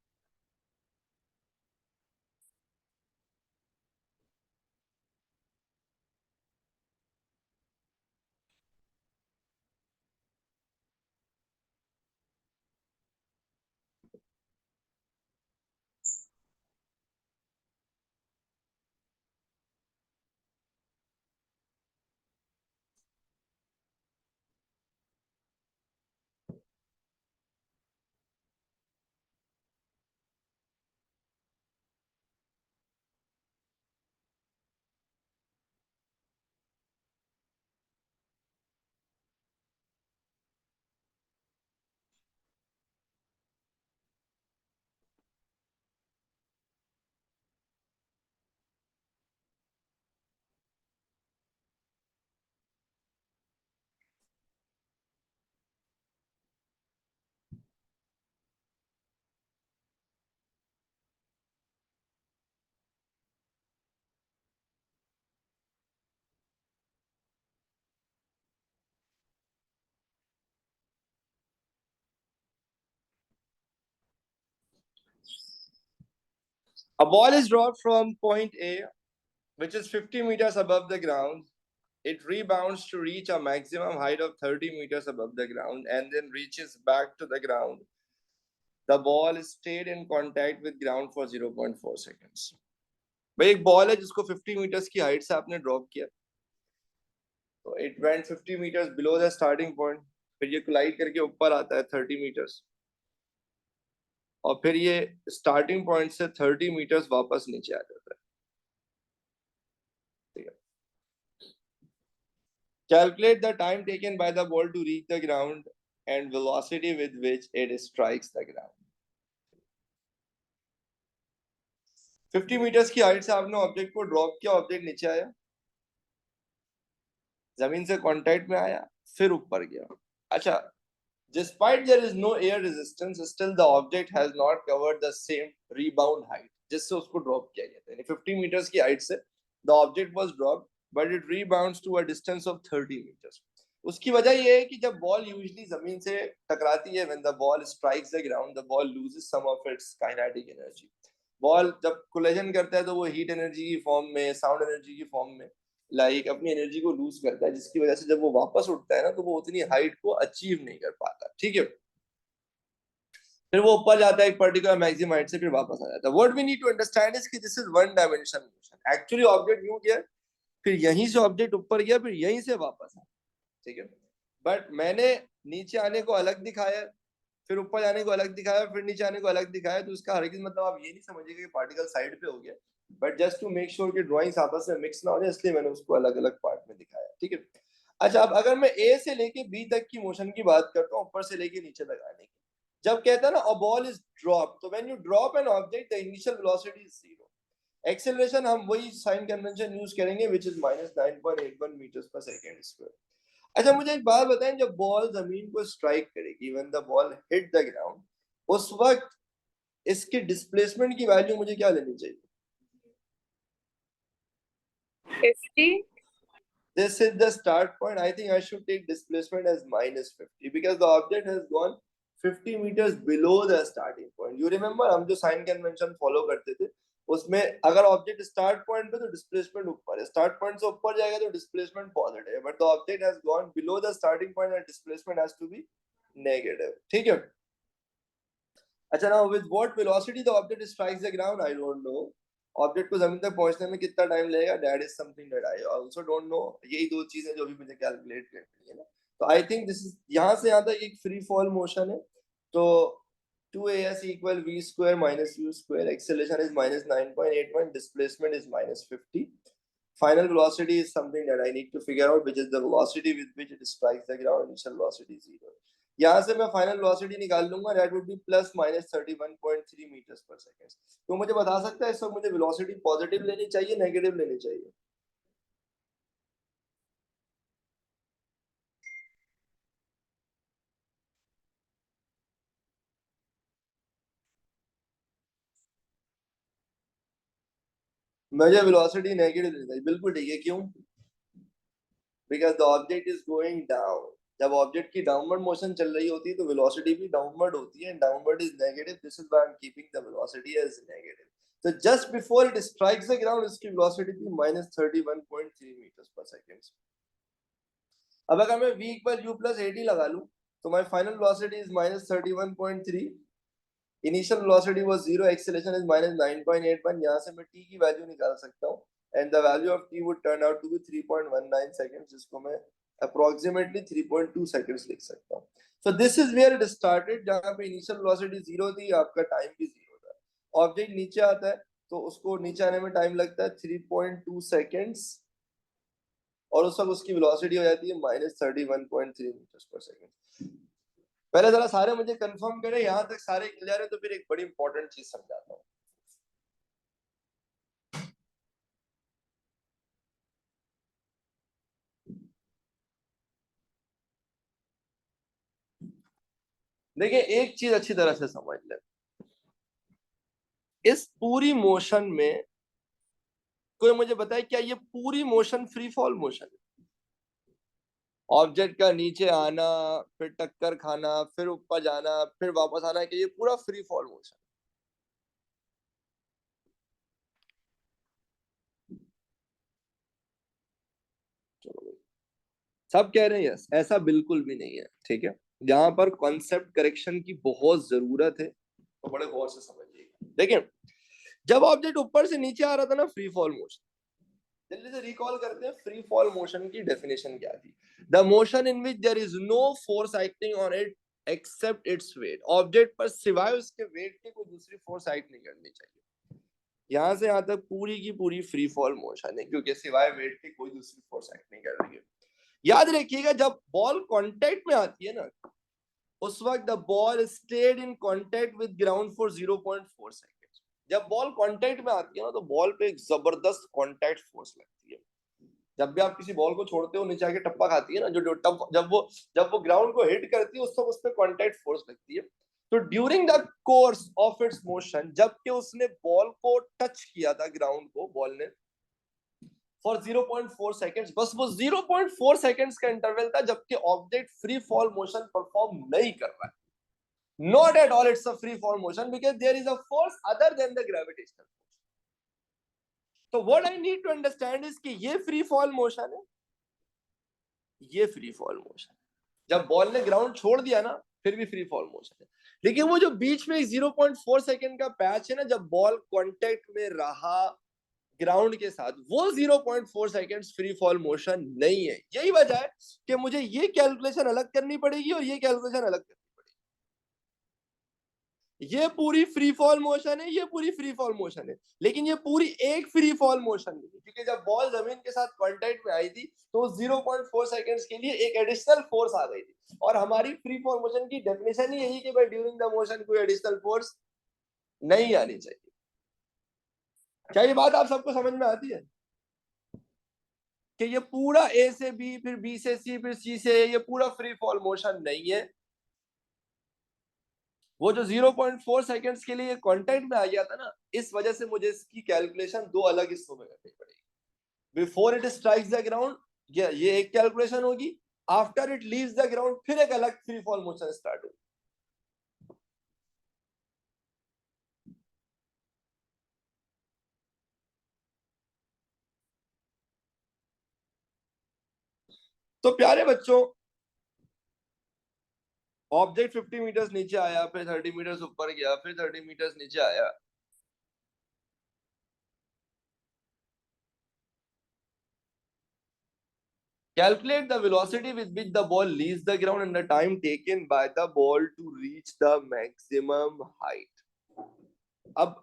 A ball is dropped from point A, which is 50 meters above the ground. It rebounds to reach a maximum height of 30 meters above the ground and then reaches back to the ground. The ball stayed in contact with ground for 0.4 seconds. भाई एक बॉल है जिसको 50 मीटर्स की हाइट से आपने ड्रॉप किया, तो it went 50 meters below the starting point, फिर ये कोलाइड करके ऊपर आता है 30 meters, और फिर ये स्टार्टिंग पॉइंट से 30 meters वापस नीचे आ जाता है। ठीक है, calculate the time taken by the ball to reach the ground and velocity with which it strikes the ground. 50 meters की हाइट से आपने ऑब्जेक्ट को ड्रॉप किया, ऑब्जेक्ट नीचे आया, जमीन से कांटेक्ट में आया, फिर ऊपर गया। अच्छा, despite there is no air resistance, still the object has not covered the same rebound height, जिससे उसको ड्रॉप किया गया था। यानी 50 meters की हाइट से the object was dropped, but it rebounds to a distance of 30 meters. उसकी वजह ये है कि जब बॉल यूजुअली जमीन से टकराती है, when the ball strikes the ground, the ball loses some of its kinetic energy. Ball जब कोलिजन करता है तो वो हीट एनर्जी की फॉर्म में, साउंड एनर्जी की फॉर्म में अपनी एनर्जी को लूज करता है, जिसकी वजह से जब वो वापस उठता है ना, तो वो उतनी हाइट को अचीव नहीं कर पाता। ठीक है, फिर वो ऊपर जाता है एक पर्टिकुलर मैक्सिमम हाइट से, फिर वापस आ जाता है। What we need to understand is कि this is one dimension motion. Actually object यूं गया, फिर यहीं से ऑब्जेक्ट ऊपर गया, फिर यहीं से वापस आया। ठीक है, बट मैंने नीचे आने को अलग दिखाया, फिर ऊपर जाने को अलग दिखाया, फिर नीचे आने को अलग दिखाया, तो इसका हरगिज़ मतलब आप ये नहीं समझिएगा कि पार्टिकल साइड पे हो गया, but just to make sure कि ड्राइंग्स आपस में मिक्स ना हो जाए, इसलिए मैंने उसको अलग अलग पार्ट में दिखाया। ठीक है, अच्छा, अब अगर मैं ए से लेके बी तक की मोशन की बात करता हूँ, ऊपर से लेके नीचे तक आने की, जब कहता है ना अ बॉल इज ड्रॉप, तो when you drop an object the initial velocity is 0, acceleration हम वही साइन कन्वेंशन यूज करेंगे व्हिच इज -9.81 मीटर्स पर सेकंड स्क्वायर। अच्छा, मुझे एक बात बताएं, जब बॉल जमीन को स्ट्राइक करेगी, when the ball hit the ground, उस वक्त इसकी डिस्प्लेसमेंट की वैल्यू मुझे क्या लेनी चाहिए? 50. This is the start point. I think I should take displacement as -50 because the object has gone 50 meters below the starting point. You remember हम जो साइन कन्वेंशन फॉलो करते थे, उसमें अगर ऑब्जेक्ट स्टार्ट पॉइंट पे तो डिस्प्लेसमेंट ऊपर है, स्टार्ट पॉइंट से ऊपर जाएगा तो डिस्प्लेसमेंट पॉजिटिव है, but the object has gone below the starting point and displacement has to be negative. ठीक है, अच्छा, now with what velocity the object strikes the ground, I don't know. Object को जमीन तक पहुंचने में कितना टाइम लगेगा, that is something that I also don't know. यही दो चीजें जो भी मुझे कैलकुलेट करनी है ना, तो आई थिंक दिस इज, यहां से यहां तक एक फ्री फॉल मोशन है, तो 2as equal v square minus u square, acceleration is -9.81, displacement is -50, final velocity is something that I need to figure out, which is the velocity with which it strikes the ground, initial velocity is 0। यहाँ से मैं फाइनल वेलोसिटी निकाल लूंगा, दैट वुड बी +-31.3 मीटर्स पर सेकंड। तो मुझे बता सकता है इस वक्त मुझे वेलोसिटी पॉजिटिव लेनी चाहिए, नेगेटिव लेनी चाहिए? मुझे वेलोसिटी नेगेटिव लेनी चाहिए, बिल्कुल ठीक है। क्यों? Because the object is going down. जब ऑब्जेक्ट की डाउनवर्ड मोशन चल रही होती है तो वेलोसिटी भी डाउनवर्ड होती है, and downward is negative, this is why I am keeping the velocity as negative. तो just before it strikes the ground इसकी वेलोसिटी थी -31.3 मीटर्स पर सेकंड। अब अगर मैं v इक्वल u प्लस 80 लगा लूं, तो my final velocity is -31.3, initial velocity was 0, acceleration is -9.81। यहां से मैं t की वैल्यू निकाल सकता हूं, and the value of t would turn out to be 3.19 seconds, जिसको मैं अप्रोक्सीमेटली 3.2 सेकंड्स लिख सकता हूं। So this is where it started, जहां पे इनिशियल वेलोसिटी 0 थी, आपका टाइम भी 0 था। ऑब्जेक्ट नीचे आता है तो उसको नीचे आने में टाइम लगता है 3.2 सेकंड्स, और उस वक्त उसकी वेलोसिटी हो जाती है -31.3 मीटर्स पर सेकंड। पहले जरा सारे मुझे कंफर्म करें, यहां तक सारे क्लियर है, तो फिर एक बड़ी इंपॉर्टेंट चीज समझाता हूं। देखिए, एक चीज अच्छी तरह से समझ ले, इस पूरी मोशन में कोई मुझे बताए क्या ये पूरी मोशन फ्री फॉल मोशन है? ऑब्जेक्ट का नीचे आना, फिर टक्कर खाना, फिर ऊपर जाना, फिर वापस आना, कि ये पूरा फ्री फॉल मोशन? चलो, सब कह रहे हैं यस, ऐसा बिल्कुल भी नहीं है। ठीक है, जहां पर कॉन्सेप्ट करेक्शन की बहुत जरूरत है, तो बड़े गौर से समझिएगा। देखिए, जब ऑब्जेक्ट ऊपर से नीचे आ रहा था ना, फ्री फॉल मोशन, जल्दी से रिकॉल करते हैं फ्री फॉल मोशन की डेफिनेशन क्या थी। The motion in which there is no force acting on it except its weight. Object पर सिवाय उसके वेट के कोई दूसरी फोर्स एक्ट नहीं करनी चाहिए। यहां से यहां तक पूरी की पूरी फ्री फॉल मोशन है, क्योंकि सिवाय वेट के कोई दूसरी फोर्स एक्ट नहीं कर रही है। याद रखिएगा, जब बॉल कांटेक्ट में आती है ना, उस वक्त the ball stayed in contact with ground for 0.4 seconds. जब बॉल कांटेक्ट में आती है ना, तो बॉल पे एक जबरदस्त कांटेक्ट फोर्स लगती है। जब भी आप किसी बॉल को छोड़ते हो नीचे आके टप्पा खाती है ना, जो जब वो ग्राउंड को हिट करती है उस वक्त उस पर कॉन्टैक्ट फोर्स लगती है। तो during the course of its motion, जबकि उसने बॉल को टच किया था, ग्राउंड को बॉल ने, फॉर 0.4 सेकेंड्स, बस वो 0.4 सेकेंड्स का इंटरवल था, जबकि object free fall motion perform नहीं कर रहा है। Not at all, it's a free fall motion because there is a force other than the gravitational force. So what I need to understand is कि ये free fall motion है, ये free fall motion। जब बॉल ने ग्राउंड छोड़ दिया ना, फिर भी फ्री फॉल मोशन है। लेकिन वो जो बीच में 0.4 सेकेंड का पैच है ना, जब बॉल कांटेक्ट में रहा ग्राउंड के साथ, वो 0.4 सेकेंड्स फ्री फॉल मोशन नहीं है। यही वजह है कि मुझे ये कैलकुलेशन अलग करनी पड़ेगी और ये कैलकुलेशन अलग करनी पड़ेगी। ये पूरी फ्री फॉल मोशन है, ये पूरी फ्री फॉल मोशन है, लेकिन ये पूरी एक फ्री फॉल मोशन नहीं है, क्योंकि जब बॉल जमीन के साथ कांटेक्ट में आई थी तो 0.4 सेकंड्स के लिए एक एडिशनल फोर्स आ गई थी। और हमारी फ्री फॉल मोशन की डेफिनेशन ही यही कि भाई ड्यूरिंग द मोशन कोई एडिशनल फोर्स नहीं आनी चाहिए। क्या ये बात आप सबको समझ में आती है कि ये पूरा ए से बी, फिर बी से सी, फिर सी से ए, ये पूरा फ्री फॉल मोशन नहीं है। वो जो 0.4 सेकंड्स के लिए कांटेक्ट में आ गया था ना, इस वजह से मुझे इसकी कैलकुलेशन दो अलग हिस्सों में करनी पड़ेगी। Before it strikes the ground ये एक कैलकुलेशन होगी, after it leaves the ground फिर एक अलग फ्री फॉल मोशन स्टार्ट होगी। तो प्यारे बच्चों, ऑब्जेक्ट 50 मीटर्स नीचे आया, फिर 30 मीटर्स ऊपर गया, फिर 30 मीटर्स नीचे आया। Calculate the velocity with which the ball leaves the ground and the time taken by the ball to reach the maximum height. अब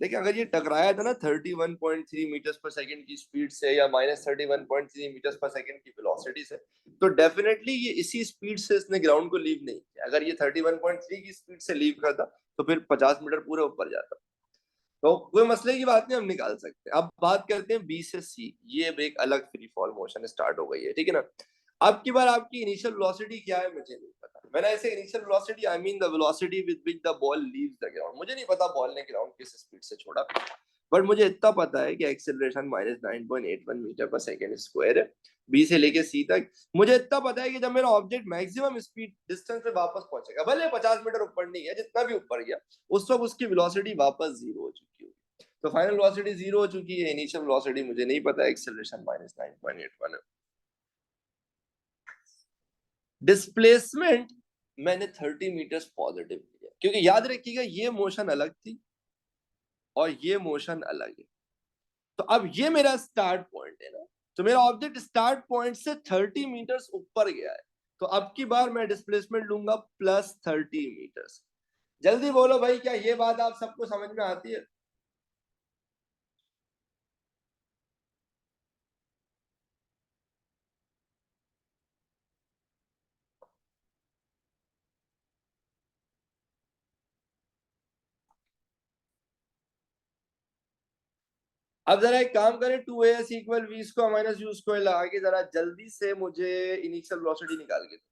देखिए, अगर ये टकराया था ना 31.3 मीटर्स पर सेकंड की स्पीड से या -31.3 मीटर्स पर सेकंड की वेलोसिटी से, तो डेफिनेटली ये इसी स्पीड से इसने ग्राउंड को लीव नहीं किया। अगर ये 31.3 की स्पीड से लीव करता तो फिर 50 मीटर पूरे ऊपर जाता। तो कोई मसले की बात नहीं, हम निकाल सकते हैं। अब बात करते हैं बी से सी, ये एक अलग फ्री फॉल मोशन स्टार्ट हो गई है, ठीक है ना। अब की बार आपकी इनिशियल वेलोसिटी क्या है मुझे नहीं पता। मैंने ऐसे initial velocity I mean the velocity with which the ball leaves the ground, मुझे नहीं पता बॉल ने ग्राउंड किस स्पीड से छोड़ा, बट मुझे इतना पता है कि एक्सेलरेशन -9.81 मीटर पर सेकंड स्क्वायर है बी से लेके सी तक। मुझे इतना पता है कि जब मेरा ऑब्जेक्ट मैक्सिमम स्पीड डिस्टेंस पे वापस पहुंचेगा, भले 50 मीटर ऊपर नहीं है, जितना भी ऊपर गया, उस वक्त उसकी वेलोसिटी वापस जीरो हो चुकी होगी। तो फाइनल वेलोसिटी जीरो हो चुकी है, इनिशियल वेलोसिटी मुझे नहीं पता, एक्सेलरेशन -9.81 है। डिस्प्लेसमेंट मैंने 30 मीटर्स पॉजिटिव लिया, क्योंकि याद रखिएगा ये मोशन अलग थी और ये मोशन अलग है। तो अब ये मेरा स्टार्ट पॉइंट है ना, तो मेरा ऑब्जेक्ट स्टार्ट पॉइंट से 30 मीटर्स ऊपर गया है, तो अब की बार मैं डिस्प्लेसमेंट लूंगा +30 मीटर्स। जल्दी बोलो भाई, क्या ये बात आप सबको समझ में आती है? अब जरा एक काम करें, 2as = v² - u² लगा के जरा जल्दी से मुझे इनिशियल वेलोसिटी निकाल के दो।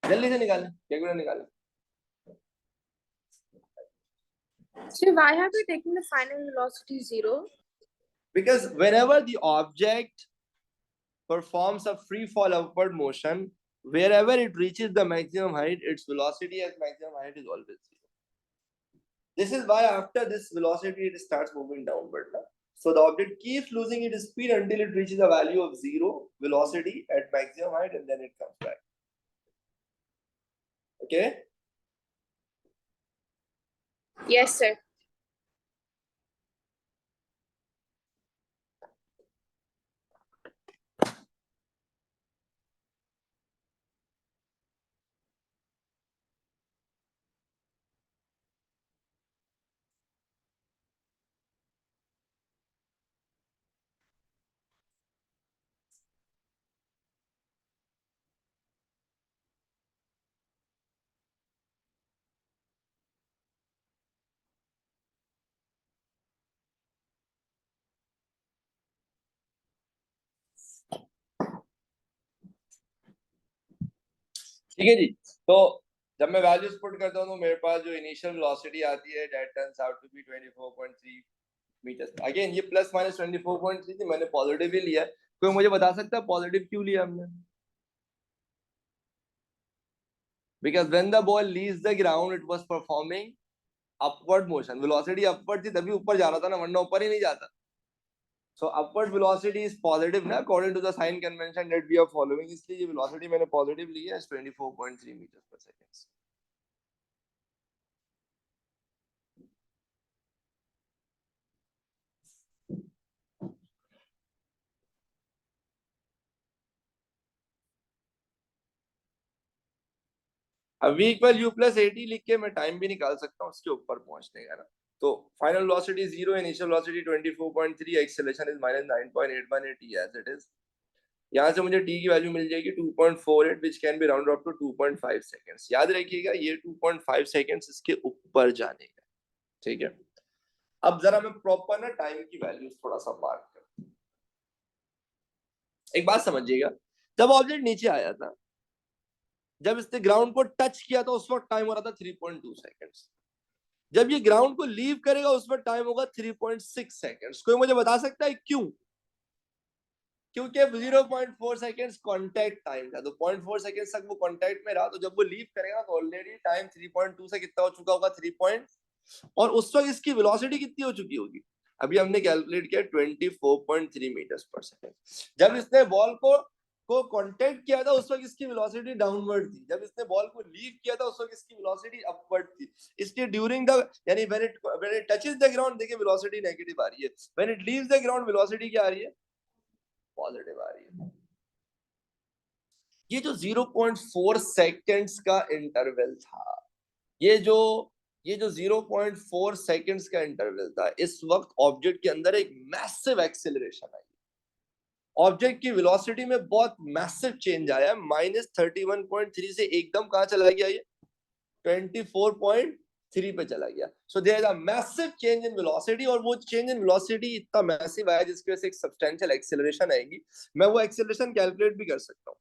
जल्दी से निकालें, कैलकुलेटर निकालें। So why have you taken the final velocity 0? Because whenever the object performs a free fall upward motion, wherever it reaches the maximum height, its velocity at maximum height is always 0. This is why after this velocity it starts moving downward. So the object keeps losing its speed until it reaches a value of 0 velocity at maximum height, and then it comes back. Okay? Yes, sir. ठीक है जी। तो जब मैं वैल्यूज पुट करता हूँ तो मेरे पास जो इनिशियल वेलोसिटी आती है that turns out to be 24.3 meters. Again ये प्लस माइनस 24.3 थी, मैंने पॉजिटिव ही लिया है। कोई मुझे बता सकता है पॉजिटिव क्यों लिया हमने? Because when the ball leaves the ground it was performing upward motion, velocity upward थी तभी ऊपर जा रहा था ना, वरना ऊपर ही नहीं जाता। So upward velocity is positive ना, according to the sign convention that we are following, इसलिए ये velocity मैंने positive ली है 24.3 meters per second। अब v इक्वल u प्लस 80 लिख के मैं टाइम भी निकाल सकता हूँ उसके ऊपर पहुंचने का ना। तो final velocity 0, initial velocity 24.3, acceleration is -9.818 t as it is. यहाँ से मुझे t की वैल्यू मिल जाएगी 2.48 which can be round up to 2.5 seconds. याद रखिएगा ये 2.5 सेकंड्स इसके ऊपर जाने का, ठीक है। अब जरा मैं प्रॉपर ना टाइम की वैल्यूज थोड़ा सा मार्क कर, एक बात समझिएगा, जब ऑब्जेक्ट नीचे आया था, जब इसने ग्राउंड को टच किया था उस वक्त टाइम हो रहा था 3.2 सेकंड्स। जब ये ग्राउंड को लीव करेगा उस वक्त टाइम होगा 3.6 सेकंड्स। कोई मुझे बता सकता है क्यों? क्योंकि 0.4 सेकंड्स कांटेक्ट टाइम था, तो 0.4 सेकंड्स तक वो कांटेक्ट में रहा, तो जब वो लीव करेगा तो ऑलरेडी टाइम 3.2 से कितना हो चुका होगा 3. और उस वक्त इसकी वेलोसिटी कितनी हो चुकी होगी? अभी हमने कैलकुलेट किया 24.3 मीटर्स पर सेकंड। जब इसने बॉल को कांटेक्ट किया था उस वक्त इसकी वेलोसिटी डाउनवर्ड थी, जब इसने बॉल को लीव किया था उस वक्त इसकी वेलोसिटी अपवर्ड थी। इसलिए ड्यूरिंग द यानी when it touches the ground, देखिए वेलोसिटी नेगेटिव आ रही है, when it leaves the ground velocity क्या आ रही है? पॉजिटिव आ रही है। ये जो 0.4 सेकंड्स का इंटरवल था, ये जो 0.4 सेकंड्स का इंटरवल था, इस वक्त ऑब्जेक्ट के अंदर एक मैसिव एक्सेलरेशन आई। ऑब्जेक्ट की वेलोसिटी में बहुत मैसिव चेंज आया, -31.3 से एकदम कहां चला गया? ये 24.3 पे चला गया। So there is a massive change in velocity, और वो चेंज इन वेलोसिटी इतना मैसिव आया जिसकी वजह से एक सब्सटेंशियल एक्सेलरेशन आएगी। मैं वो एक्सेलरेशन कैलकुलेट भी कर सकता हूँ।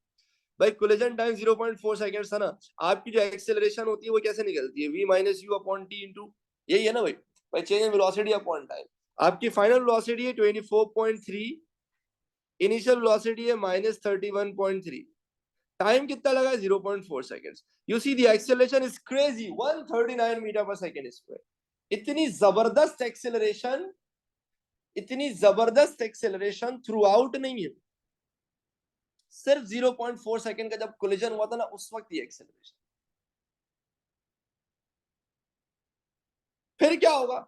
भाई कोलिजन टाइम 0.4 सेकंड्स था ना, आपकी जो एक्सेलरेशन होती है वो कैसे निकलती है? v - u upon t into, यही है ना भाई change in velocity upon time. आपकी फाइनल वेलोसिटी है 24.3, इनिशियल वेलोसिटी है -31.3, टाइम कितना लगा? 0.4 seconds. You see the acceleration is crazy, 139 metre पर सेकंड स्क्वायर। इतनी जबरदस्त एक्सेलरेशन थ्रू आउट नहीं है, सिर्फ 0.4 सेकंड का जब कोलिजन हुआ था ना उस वक्त ये एक्सेलरेशन। फिर क्या होगा?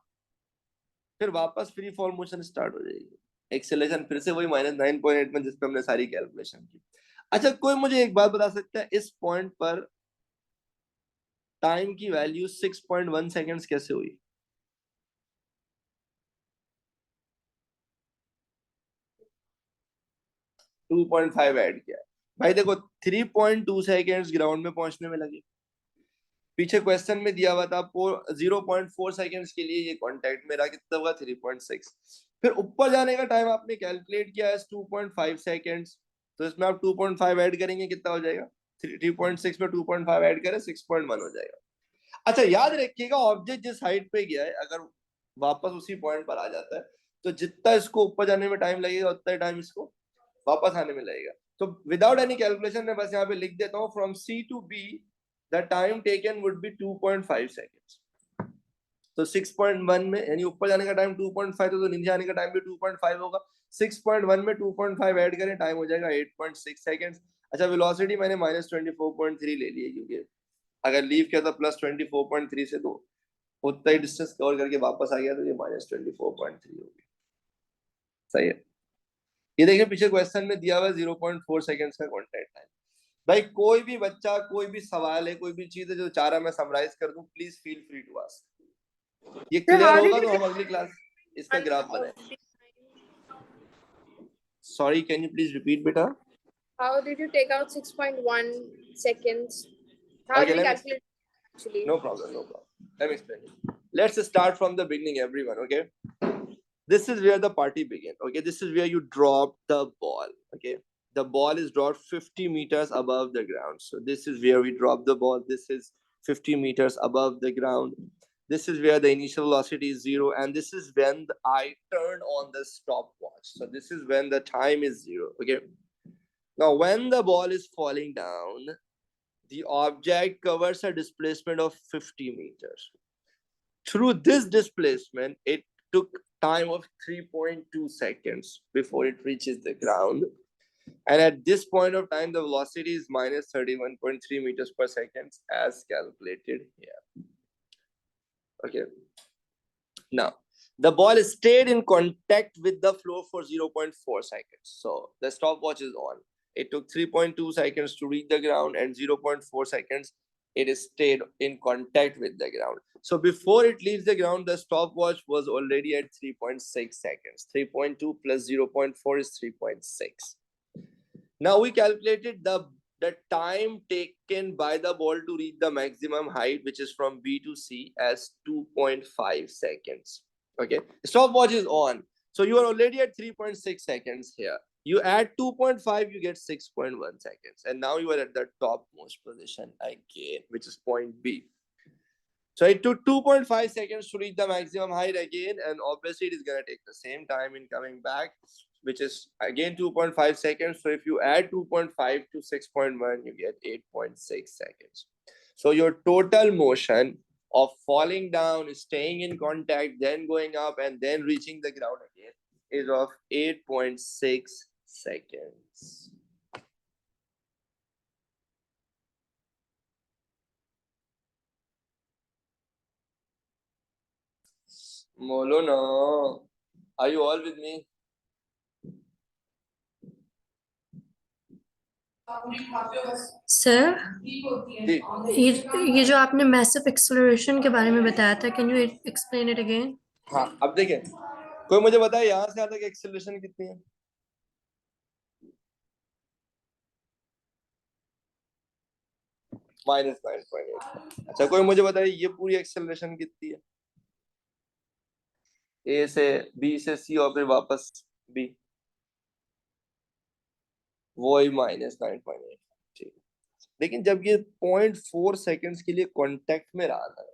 फिर वापस फ्री फॉल मोशन स्टार्ट हो जाएगी, एक्सेलरेशन फिर से वही -9.8 में जिस पे हमने सारी कैलकुलेशन की। अच्छा कोई मुझे एक बात बता सकता है, इस पॉइंट पर टाइम की वैल्यू 6.1 सेकंड्स कैसे हुई? टू 2.5 ऐड किया भाई। देखो 3.2 सेकंड्स ग्राउंड में पहुंचने में लगे, पीछे क्वेश्चन में दिया हुआ था 0.4 सेकंड्स के लिए ये कांटेक्ट में रहा, कितना होगा? 3.6। फिर ऊपर जाने का टाइम आपने कैलकुलेट किया है 2.5 सेकंड्स, तो इसमें आप 2.5 ऐड करेंगे, कितना हो जाएगा? 3.6 में 2.5 ऐड करें 6.1 हो जाएगा। अच्छा याद रखिएगा, ऑब्जेक्ट जिस हाइट पे गया है अगर वापस उसी पॉइंट पर आ जाता है तो जितना इसको ऊपर जाने में टाइम लगेगा उतना ही टाइम इसको वापस आने में लगेगा। तो विदाउट एनी कैलकुलेशन मैं बस यहाँ पे लिख देता हूँ, from C to B the time taken would be 2.5 seconds. तो 6.1 में यानी ऊपर जाने का टाइम 2.5, तो नीचे आने का टाइम भी 2.5 होगा। 6.1 में 2.5 ऐड करें, टाइम हो जाएगा 8.6 सेकेंड्स। अच्छा वेलोसिटी मैंने -24.3 ले ली है, क्योंकि अगर लीव किया था +24.3 से, तो उतना ही डिस्टेंस कवर करके वापस आ गया, तो ये -24.3 हो गया। सही है। ये देखिए पीछे क्वेश्चन में दिया हुआ है 0.4 सेकंड्स का कांटेक्ट टाइम। भाई कोई भी बच्चा, कोई भी सवाल है, कोई भी चीज है जो चाह रहा मैं समराइज कर दूं, please feel free to ask. ये क्लियर होगा तो हम अगली क्लास इसका ग्राफ बनाएंगे। Sorry can you please repeat बेटा? How did you take out 6.1 seconds? How Okay, did you let me calculate actually? no problem. Let me explain it. Let's start from the beginning, everyone. Okay, this is where the party began. Okay, this is where you drop the ball. Okay, the ball is dropped 50 meters above the ground. So this is where we drop the ball. This is 50 meters above the ground. This is where the initial velocity is 0, and this is when I turn on the stopwatch. So this is when the time is 0. Okay. Now, when the ball is falling down, the object covers a displacement of 50 meters. Through this displacement, it took time of 3.2 seconds before it reaches the ground. And at this point of time, the velocity is minus 31.3 meters per second as calculated here. Okay. Now, the ball stayed in contact with the floor for 0.4 seconds. So the stopwatch is on. It took 3.2 seconds to reach the ground, and 0.4 seconds it stayed in contact with the ground. So before it leaves the ground, the stopwatch was already at 3.6 seconds. 3.2 plus 0.4 is 3.6. Now we calculated the time taken by the ball to reach the maximum height, which is from B to C, as 2.5 seconds. Okay, stopwatch is on. So you are already at 3.6 seconds here. You add 2.5, you get 6.1 seconds. And now you are at the topmost position again, which is point B. So it took 2.5 seconds to reach the maximum height again. And obviously it is going to take the same time in coming back, which is again 2.5 seconds. So if you add 2.5 to 6.1, you get 8.6 seconds. So your total motion of falling down, staying in contact, then going up, and then reaching the ground again is of 8.6 seconds. Molona, are you all with me? Sir ये जो आपने मैसिव एक्सेलरेशन के बारे में बताया था, can you explain it again? हाँ, अब देखें, कोई मुझे बताए यहाँ से यहाँ तक एक्सेलरेशन कितनी है? -9.8. अच्छा, कोई मुझे बताए ये पूरी एक्सेलरेशन कितनी है? ए से बी से सी और फिर वापस बी, वही -9.8. ठीक. लेकिन जब ये 0.4 सेकंड्स के लिए कांटेक्ट में रहा था,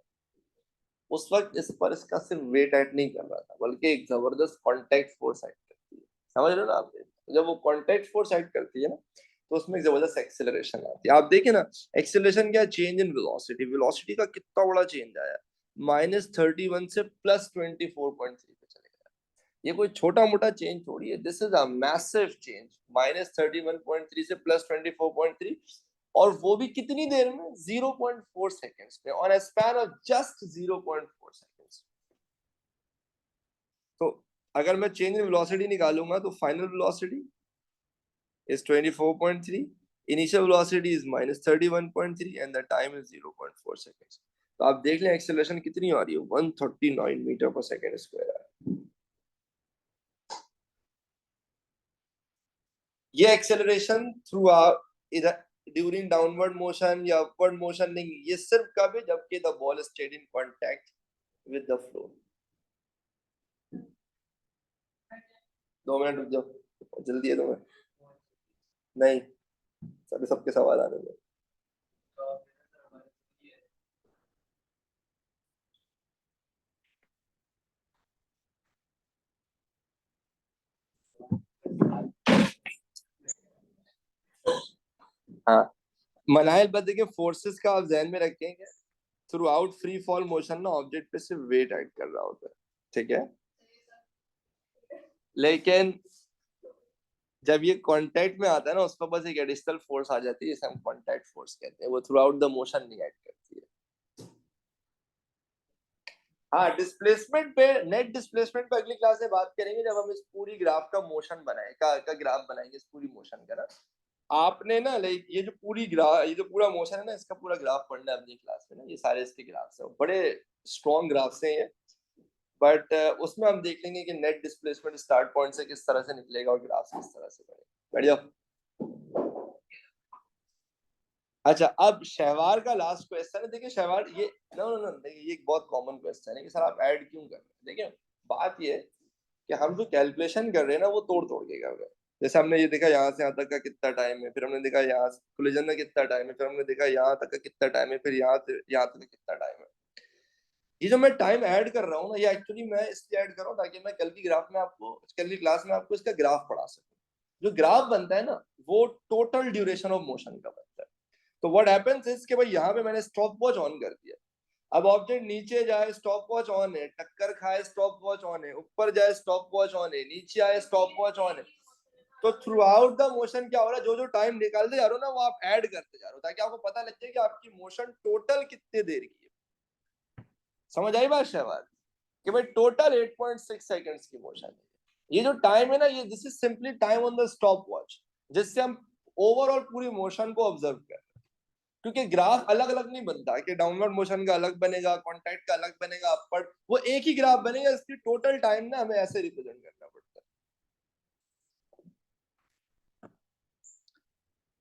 उस वक्त इस पर इसका सिर्फ वेट एक्ट नहीं कर रहा था, बल्कि एक जबरदस्त कांटेक्ट फोर्स एक्ट करती है. समझ रहे हो ना आप? जब वो कांटेक्ट फोर्स एक्ट करती है ना, तो उसमें जबरदस्त एक्सेलरेशन आती है. आप देखें ना, एक्सेलरेशन क्या? Change in velocity. वेलोसिटी का कितना बड़ा चेंज आया, -31 से +24.3 पे चले गया. ये कोई छोटा मोटा चेंज थोड़ी है. This is a massive change. -31.3 से +24.3, और वो भी कितनी देर में? 0.4 सेकेंड्स में, on a span of just 0.4 seconds. तो अगर मैं चेंज इन वेलोसिटी निकालूंगा तो final velocity is 24.3, initial velocity is -31.3, and the time is 0.4 seconds. तो आप देख लें एक्सेलरेशन कितनी आ रही है, 139 मीटर पर सेकेंड स्क्वायर है. ये एक्सेलरेशन थ्रू इधर ड्यूरिंग डाउनवर्ड मोशन या अपवर्ड मोशन नहीं, ये सिर्फ कब है? जबकि the ball stayed in contact with the floor. 2 minute रुक जाओ, जल्दी है तुम्हें? नहीं, सबके सवाल आने दो. हाँ, मनाइल बस देखिए, फोर्सेस का आप ध्यान में रखेंगे. Through out free fall motion ना ऑब्जेक्ट पे सिर्फ वेट एक्ट कर रहा होता है, ठीक है? लेकिन जब ये कांटेक्ट में आता है ना, उस पर बस एक एडिशनल फोर्स आ जाती है, जिसे हम कांटेक्ट फोर्स कहते हैं. वो थ्रू आउट द मोशन नहीं एक्ट करती है. हाँ, डिस्प्लेसमेंट पे, नेट डिस्प्लेसमेंट पे अगली क्लास में बात करेंगे, जब हम इस पूरी ग्राफ का मोशन बनाएंगे, ग्राफ बनाएंगे इस पूरी मोशन का ना. आपने ना लाइक ये जो पूरा मोशन है ना, इसका पूरा ग्राफ पढ़ना है अपनी क्लास में ना. ये सारे इसके ग्राफ्स हैं, बड़े स्ट्रॉन्ग ग्राफ्स हैं ये. बट उसमें हम देख लेंगे कि नेट डिस्प्लेसमेंट स्टार्ट पॉइंट से किस तरह से निकलेगा और ग्राफ किस तरह से बनेगा. बढ़िया. अच्छा, अब शहवार का लास्ट क्वेश्चन है. देखिए शहवार, ये ये एक बहुत कॉमन क्वेश्चन है कि सर आप ऐड क्यों कर रहे हैं. देखिए बात ये कि हम जो कैलकुलेशन कर रहे हैं ना, वो तोड़ के कर रहे हैं. जैसे हमने ये देखा यहाँ से यहाँ तक का कितना टाइम है, फिर हमने देखा यहाँ कोलिजन में कितना टाइम है, फिर हमने देखा यहाँ तक का कितना टाइम है, फिर यहाँ से यहाँ तक का कितना टाइम है। ये जो मैं टाइम ऐड कर रहा हूँ ना, ये एक्चुअली मैं इसलिए ऐड कर रहा हूँ ताकि मैं कल की ग्राफ में आपको, कल की क्लास में आपको इसका ग्राफ पढ़ा सकूं। जो ग्राफ बनता है ना, वो टोटल ड्यूरेशन ऑफ मोशन का बनता है। तो व्हाट हैपेंस इज कि भाई यहाँ पे मैंने स्टॉप वॉच ऑन कर दिया, अब ऑब्जेक्ट नीचे जाए स्टॉप वॉच ऑन है, टक्कर खाए स्टॉप वॉच ऑन है, ऊपर जाए स्टॉप वॉच ऑन है, नीचे आए स्टॉप वॉच ऑन है। तो थ्रू आउट द मोशन क्या हो रहा है, जो जो टाइम निकालते जा रहे हो ना, वो आप ऐड करते जा रहे हो ताकि आपको पता लग जाए कि आपकी मोशन टोटल कितने देर की है। समझ आई बात शहबाज कि भाई टोटल 8.6 सेकंड्स की मोशन है। ये जो टाइम है ना, ये this is simply time on the stop watch, जिससे हम ओवरऑल पूरी मोशन को ऑब्जर्व कर रहे हैं। क्योंकि ग्राफ अलग अलग नहीं बनता कि डाउनवर्ड मोशन का अलग बनेगा, कॉन्टैक्ट का अलग बनेगा, अपवर्ड, वो एक ही ग्राफ बनेगा। इसकी टोटल टाइम ना हमें ऐसे रिप्रेजेंट करना पड़ता है।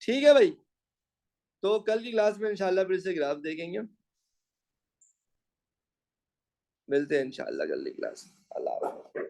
ठीक है भाई, तो कल की क्लास में इंशाल्लाह फिर से ग्राफ देखेंगे। मिलते हैं इंशाल्लाह कल की क्लास। अल्लाह हाफ़िज़।